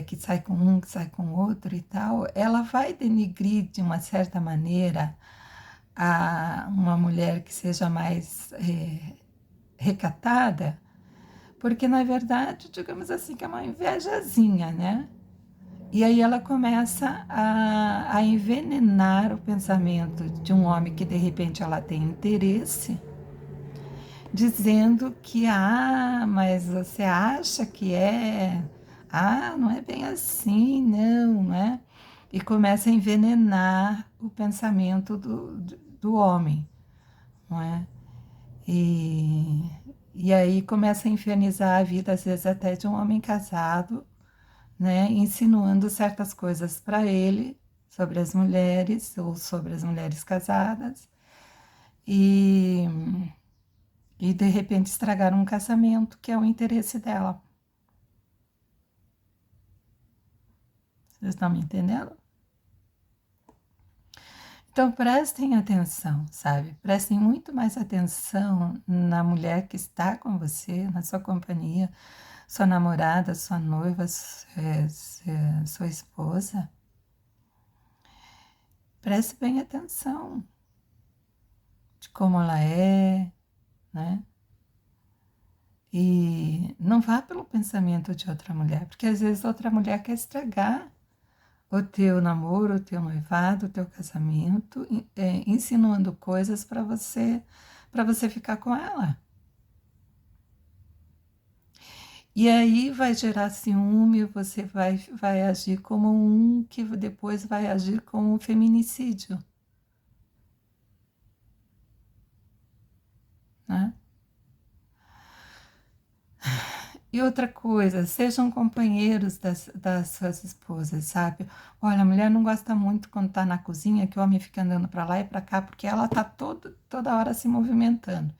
A: que sai com um, que sai com outro e tal, ela vai denigrir de uma certa maneira uma mulher que seja mais recatada, porque na verdade, digamos assim, que é uma invejazinha, né? E aí ela começa a envenenar o pensamento de um homem que de repente ela tem interesse, dizendo que, mas você acha que é, não é bem assim, não, né? E começa a envenenar o pensamento do homem, não é? E aí começa a infernizar a vida, às vezes até de um homem casado, né? Insinuando certas coisas para ele sobre as mulheres ou sobre as mulheres casadas. E de repente estragar um casamento que é o interesse dela, Vocês estão me entendendo? Então prestem atenção, sabe? Prestem muito mais atenção na mulher que está com você, na sua companhia, sua namorada, sua noiva, sua esposa. Preste bem atenção de como ela é, né? E não vá pelo pensamento de outra mulher, porque às vezes outra mulher quer estragar o teu namoro, o teu noivado, o teu casamento, insinuando coisas para você ficar com ela. E aí vai gerar ciúme, você vai agir como um que depois vai agir como um feminicídio, né? E outra coisa, sejam companheiros das suas esposas, sabe? Olha, a mulher não gosta muito quando está na cozinha, que o homem fica andando para lá e para cá, porque ela está toda hora se movimentando.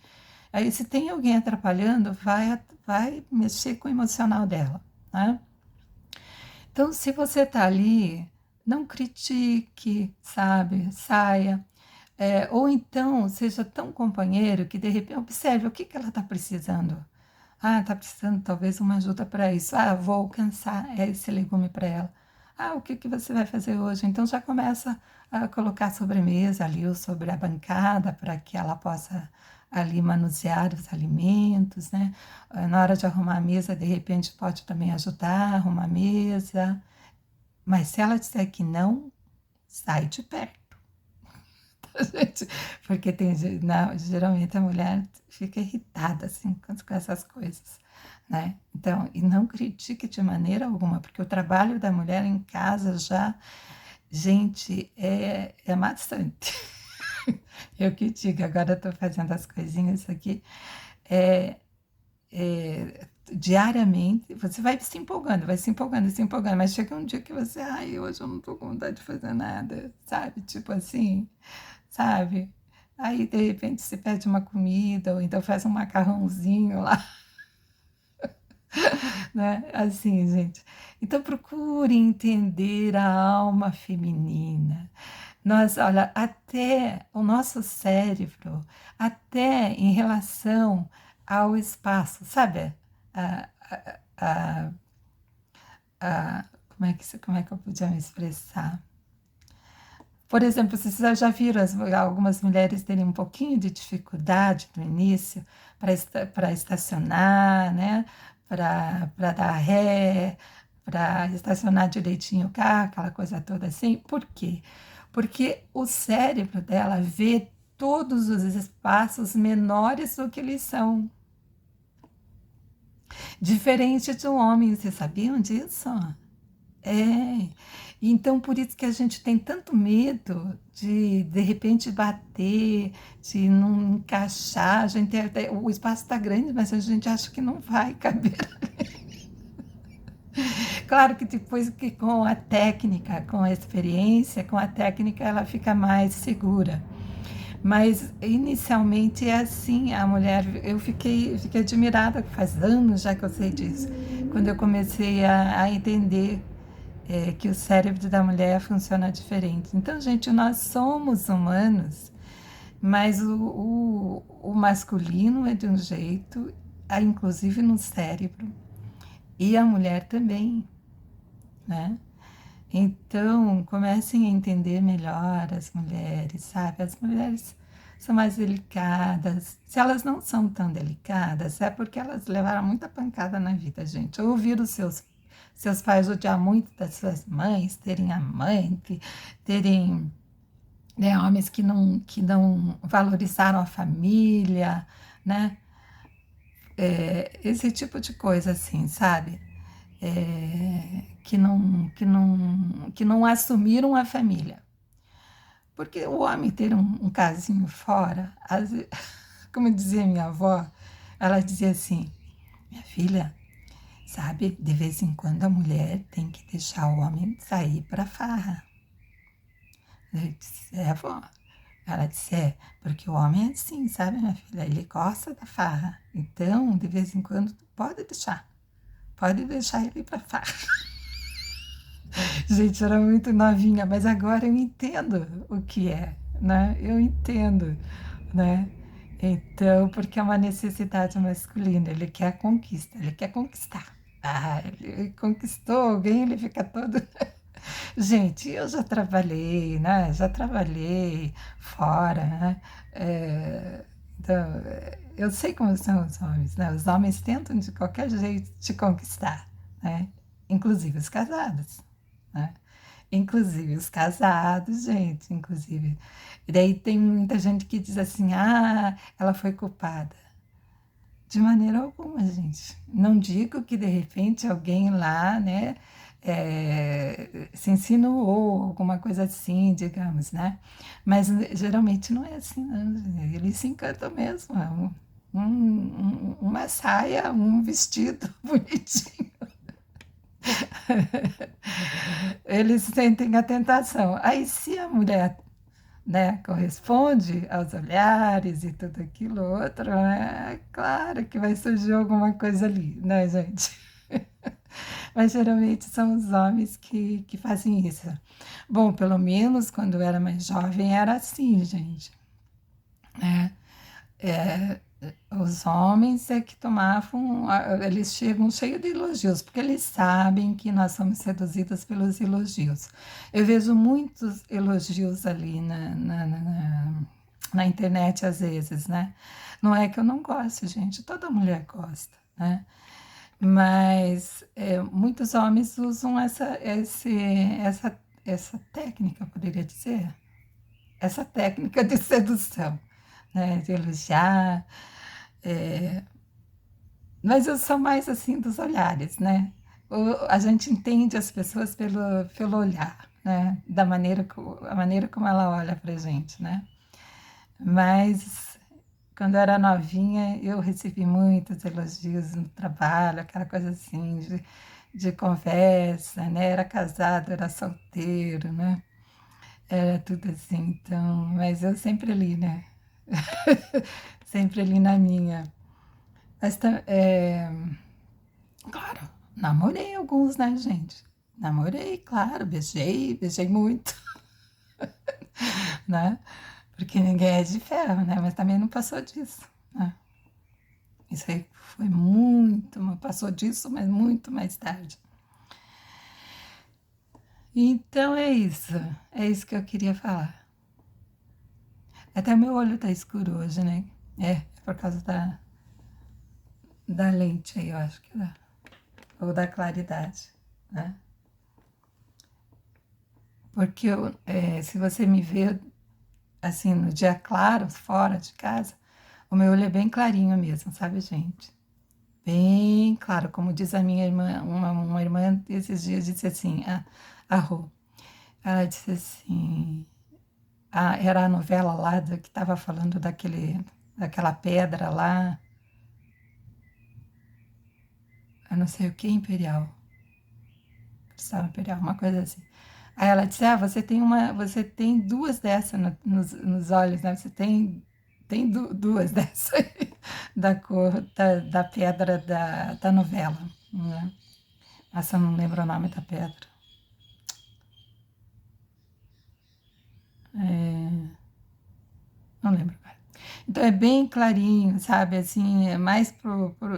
A: Aí, se tem alguém atrapalhando, vai mexer com o emocional dela, né? Então, se você está ali, não critique, sabe? Saia. Ou então, seja tão companheiro que, de repente, observe o que, que ela está precisando. Ah, está precisando talvez uma ajuda para isso. Ah, vou alcançar esse legume para ela. Ah, o que, que você vai fazer hoje? Então já começa a colocar a sobremesa ali ou sobre a bancada para que ela possa ali manusear os alimentos, né? Na hora de arrumar a mesa, de repente pode também ajudar a arrumar a mesa. Mas se ela disser que não, sai de perto. Gente, porque não, geralmente a mulher fica irritada assim com essas coisas, né? Então, e não critique de maneira alguma, porque o trabalho da mulher em casa já, gente, é maçante. Eu que digo, agora estou fazendo as coisinhas aqui, é, diariamente, você vai se empolgando, se empolgando, mas chega um dia que você, ai, hoje eu não estou com vontade de fazer nada, sabe? Tipo assim, sabe? Aí, de repente, você pede uma comida, ou então faz um macarrãozinho lá, né? Assim, gente. Então, procure entender a alma feminina. Olha, até o nosso cérebro, até em relação ao espaço, sabe? A, a, como é que eu podia me expressar? Por exemplo, vocês já viram algumas mulheres terem um pouquinho de dificuldade no início para estacionar, né? Para dar ré, para estacionar direitinho o carro, aquela coisa toda assim. Por quê? Porque o cérebro dela vê todos os espaços menores do que eles são. Diferente de um homem, vocês sabiam disso? É. Então, por isso que a gente tem tanto medo de repente bater, de não encaixar. O espaço está grande, mas a gente acha que não vai caber. Claro que depois que com a técnica, com a experiência, com a técnica, ela fica mais segura. Mas inicialmente é assim, a mulher, fiquei admirada, faz anos já que eu sei disso, quando eu comecei a entender que o cérebro da mulher funciona diferente. Então, gente, nós somos humanos, mas o masculino é de um jeito, inclusive no cérebro, e a mulher também, né? Então, comecem a entender melhor as mulheres, sabe? As mulheres são mais delicadas. Se elas não são tão delicadas, é porque elas levaram muita pancada na vida, gente. Ouviram seus pais odiar muito das suas mães, terem amante, terem, né, homens que não valorizaram a família, né? Esse tipo de coisa, assim, sabe? Que não assumiram a família. Porque o homem ter um casinho fora, como dizia minha avó, ela dizia assim, minha filha, sabe, de vez em quando a mulher tem que deixar o homem sair para farra. Eu disse, avó. Ela disse, porque o homem é assim, sabe, minha filha, ele gosta da farra. Então, de vez em quando, pode deixar ele ir para farra. Gente, era muito novinha, mas agora eu entendo o que é, né? Eu entendo, né? Então, porque é uma necessidade masculina, ele quer a conquista, ele quer conquistar. Ah, ele conquistou alguém, ele fica todo. Gente, eu já trabalhei, né? Já trabalhei fora, né? Então, eu sei como são os homens, né? Os homens tentam de qualquer jeito te conquistar, né? Inclusive os casados, né? Inclusive os casados, gente, inclusive. E daí tem muita gente que diz assim, ah, ela foi culpada. De maneira alguma, gente. Não digo que de repente alguém lá, né, se insinuou, alguma coisa assim, digamos, né? Mas geralmente não é assim, não. Eles se encantam mesmo. É uma saia, um vestido bonitinho. Eles sentem a tentação. Aí, se a mulher, né, corresponde aos olhares e tudo aquilo outro, é claro que vai surgir alguma coisa ali, né, gente? Mas geralmente são os homens que fazem isso. Bom, pelo menos quando eu era mais jovem era assim, gente. Né? É, os homens é que tomavam, eles chegam cheios de elogios, porque eles sabem que nós somos seduzidas pelos elogios. Eu vejo muitos elogios ali na internet às vezes, né? Não é que eu não goste, gente, toda mulher gosta, né? Mas muitos homens usam essa técnica, eu poderia dizer, essa técnica de sedução, né? De elogiar, é, mas eu sou mais assim dos olhares, né? A gente entende as pessoas pelo olhar, né? A maneira como ela olha pra gente, né? Mas quando eu era novinha, eu recebi muitos elogios no trabalho, aquela coisa assim de conversa, né? Era casado, era solteiro, né? Era tudo assim, então, mas eu sempre ali, né? Sempre ali na minha. Mas, claro, namorei alguns, né, gente? Namorei, claro, beijei muito, né? Porque ninguém é de ferro, né? Mas também não passou disso, né? Isso aí foi muito, passou disso, mas muito mais tarde. Então é isso que eu queria falar. Até meu olho tá escuro hoje, né? É por causa da lente aí, eu acho que dá. Ou da claridade, né? Porque se você me vê assim no dia claro, fora de casa, o meu olho é bem clarinho mesmo, sabe, gente? Bem claro, como diz a minha irmã, uma irmã esses dias disse assim, a Rô, ela disse assim, era a novela lá que estava falando daquela pedra lá, eu não sei o que, Imperial, Cristal Imperial, uma coisa assim. Aí ela disse, você tem duas dessas nos olhos, né? Você tem duas dessas aí, da cor da pedra da novela, né? Nossa, eu não lembro o nome da pedra. Não lembro mais. Então é bem clarinho, sabe? Assim, é mais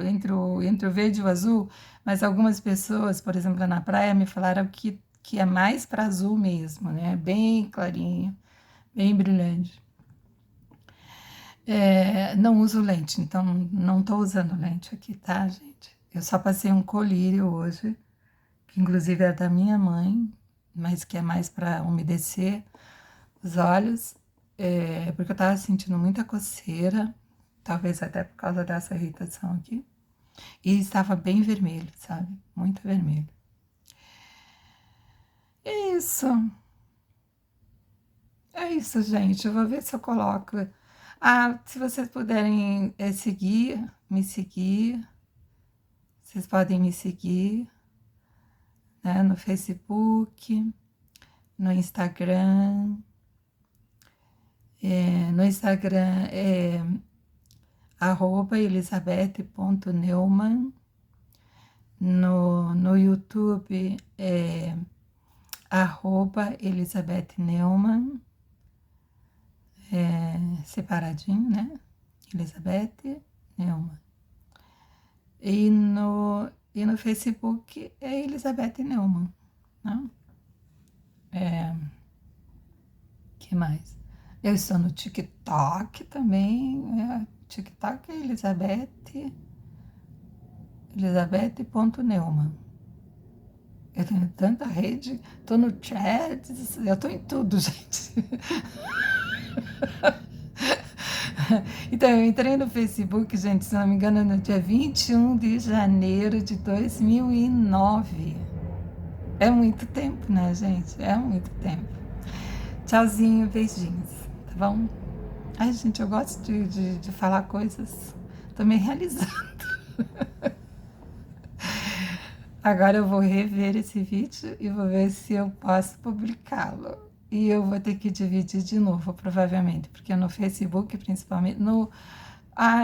A: entre o verde e o azul, mas algumas pessoas, por exemplo, na praia, me falaram que é mais para azul mesmo, né? Bem clarinho, bem brilhante. Não uso lente, então não estou usando lente aqui, tá, gente? Eu só passei um colírio hoje, que inclusive é da minha mãe, mas que é mais para umedecer os olhos, porque eu estava sentindo muita coceira, talvez até por causa dessa irritação aqui, e estava bem vermelho, sabe? Muito vermelho. Isso, é isso, gente. Eu vou ver se eu coloco. Ah, se vocês puderem me seguir, vocês podem me seguir, né, no Facebook, no Instagram. No Instagram é @elisabeth.neumann. No YouTube é Elizabeth Neumann, separadinho, né? Elizabeth Neumann. E no Facebook é Elizabeth Neumann, né? Que mais? Eu estou no TikTok também. TikTok é Elizabeth.neumann. Eu tenho tanta rede, tô no chat, eu tô em tudo, gente. Então, eu entrei no Facebook, gente, se não me engano, no dia 21 de janeiro de 2009. É muito tempo, né, gente? É muito tempo. Tchauzinho, beijinhos, tá bom? Ai, gente, eu gosto de falar coisas. Tô me realizando. Agora eu vou rever esse vídeo e vou ver se eu posso publicá-lo. E eu vou ter que dividir de novo, provavelmente, porque no Facebook, principalmente,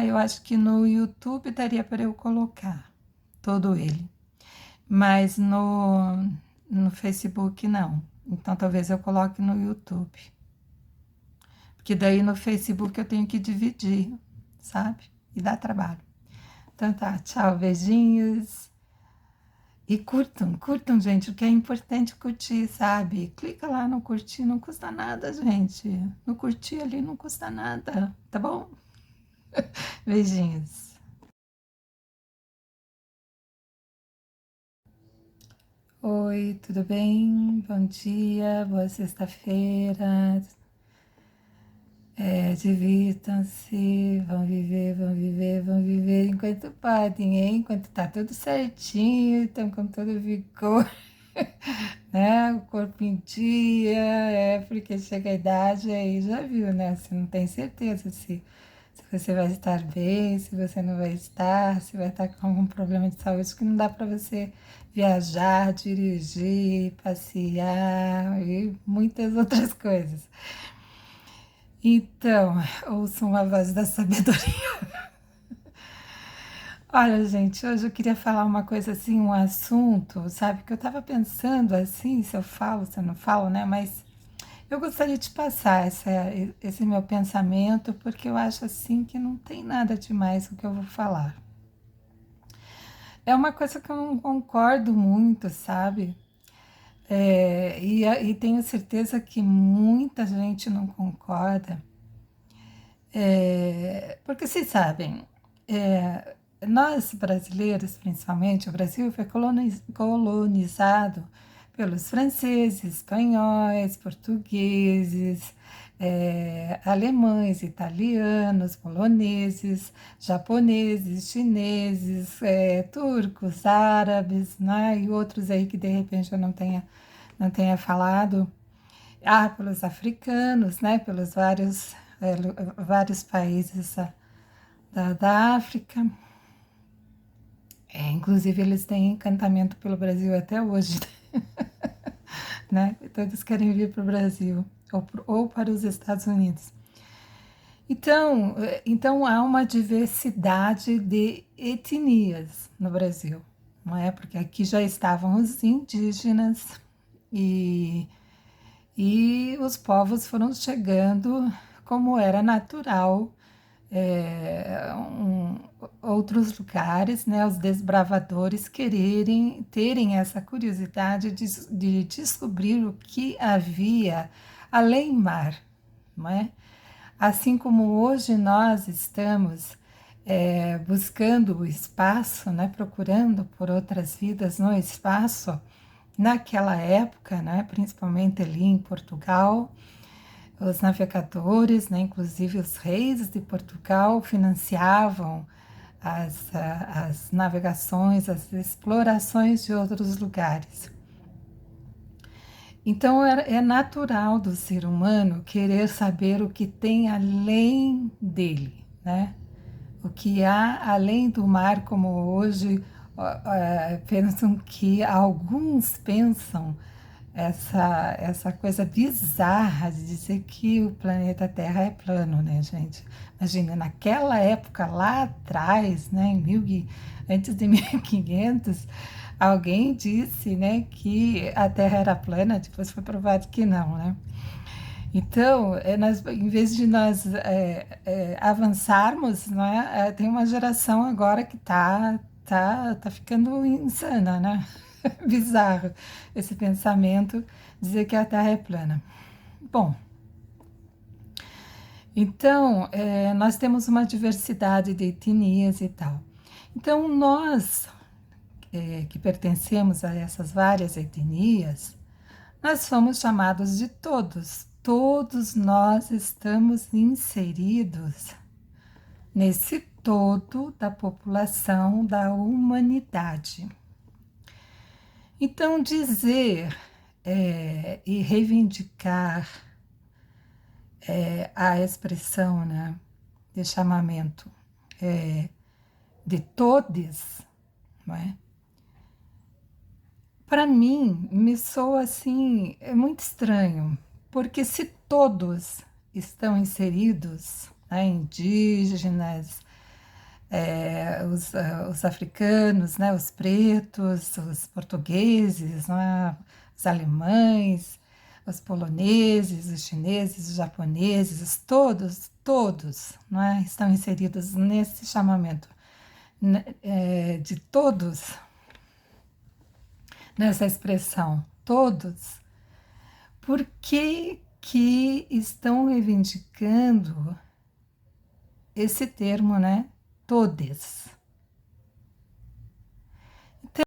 A: eu acho que no YouTube daria para eu colocar todo ele, mas no Facebook não. Então talvez eu coloque no YouTube, porque daí no Facebook eu tenho que dividir, sabe? E dá trabalho. Então tá, tchau, beijinhos. E curtam, gente, o que é importante curtir, sabe? Clica lá no curtir, não custa nada, gente. No curtir ali não custa nada, tá bom? Beijinhos. Oi, tudo bem? Bom dia, boa sexta-feira. Divirtam-se, vão viver enquanto podem, hein? Enquanto tá tudo certinho, estão com todo vigor, né? O corpo em dia, porque chega a idade aí, já viu, né? Você não tem certeza se você vai estar bem, se você não vai estar, se vai estar com algum problema de saúde que não dá para você viajar, dirigir, passear e muitas outras coisas. Então, ouçam a voz da sabedoria. Olha, gente, hoje eu queria falar uma coisa assim, um assunto, sabe? Que eu tava pensando assim, se eu falo, se eu não falo, né? Mas eu gostaria de passar esse meu pensamento, porque eu acho assim que não tem nada demais o que eu vou falar. É uma coisa que eu não concordo muito, sabe? E tenho certeza que muita gente não concorda. Porque vocês sabem, nós brasileiros, principalmente, o Brasil foi colonizado pelos franceses, espanhóis, portugueses, alemães, italianos, poloneses, japoneses, chineses, turcos, árabes, né, e outros aí que de repente eu não tenha falado. Pelos africanos, né, pelos vários países da África. Inclusive, eles têm encantamento pelo Brasil até hoje, né? Todos querem vir para o Brasil ou para os Estados Unidos. Então, há uma diversidade de etnias no Brasil, não é? Porque aqui já estavam os indígenas e os povos foram chegando como era natural, outros lugares, né, os desbravadores terem essa curiosidade de descobrir o que havia além mar, não é? Assim como hoje nós estamos buscando o espaço, né, procurando por outras vidas no espaço, naquela época, né, principalmente ali em Portugal, os navegadores, né, inclusive os reis de Portugal, financiavam as navegações, as explorações de outros lugares. Então é natural do ser humano querer saber o que tem além dele, né? O que há além do mar, como hoje alguns pensam essa coisa bizarra de dizer que o planeta Terra é plano, né, gente? Imagina, naquela época, lá atrás, né, antes de 1500, Alguém disse, né, que a Terra era plana, depois foi provado que não, né? Então, em vez de nós avançarmos, né, tem uma geração agora que tá ficando insana, né? Bizarro esse pensamento, dizer que a Terra é plana. Bom, então, nós temos uma diversidade de etnias e tal. Então, nós que pertencemos a essas várias etnias, nós somos chamados de todos. Todos nós estamos inseridos nesse todo da população da humanidade. Então, dizer e reivindicar a expressão, né, de chamamento de todes, não é? Para mim, me soa assim, é muito estranho, porque se todos estão inseridos, né, indígenas, os africanos, né, os pretos, os portugueses, né, os alemães, os poloneses, os chineses, os japoneses, todos né, estão inseridos nesse chamamento né, de todos, nessa expressão, todos, por que estão reivindicando esse termo, né? Todes.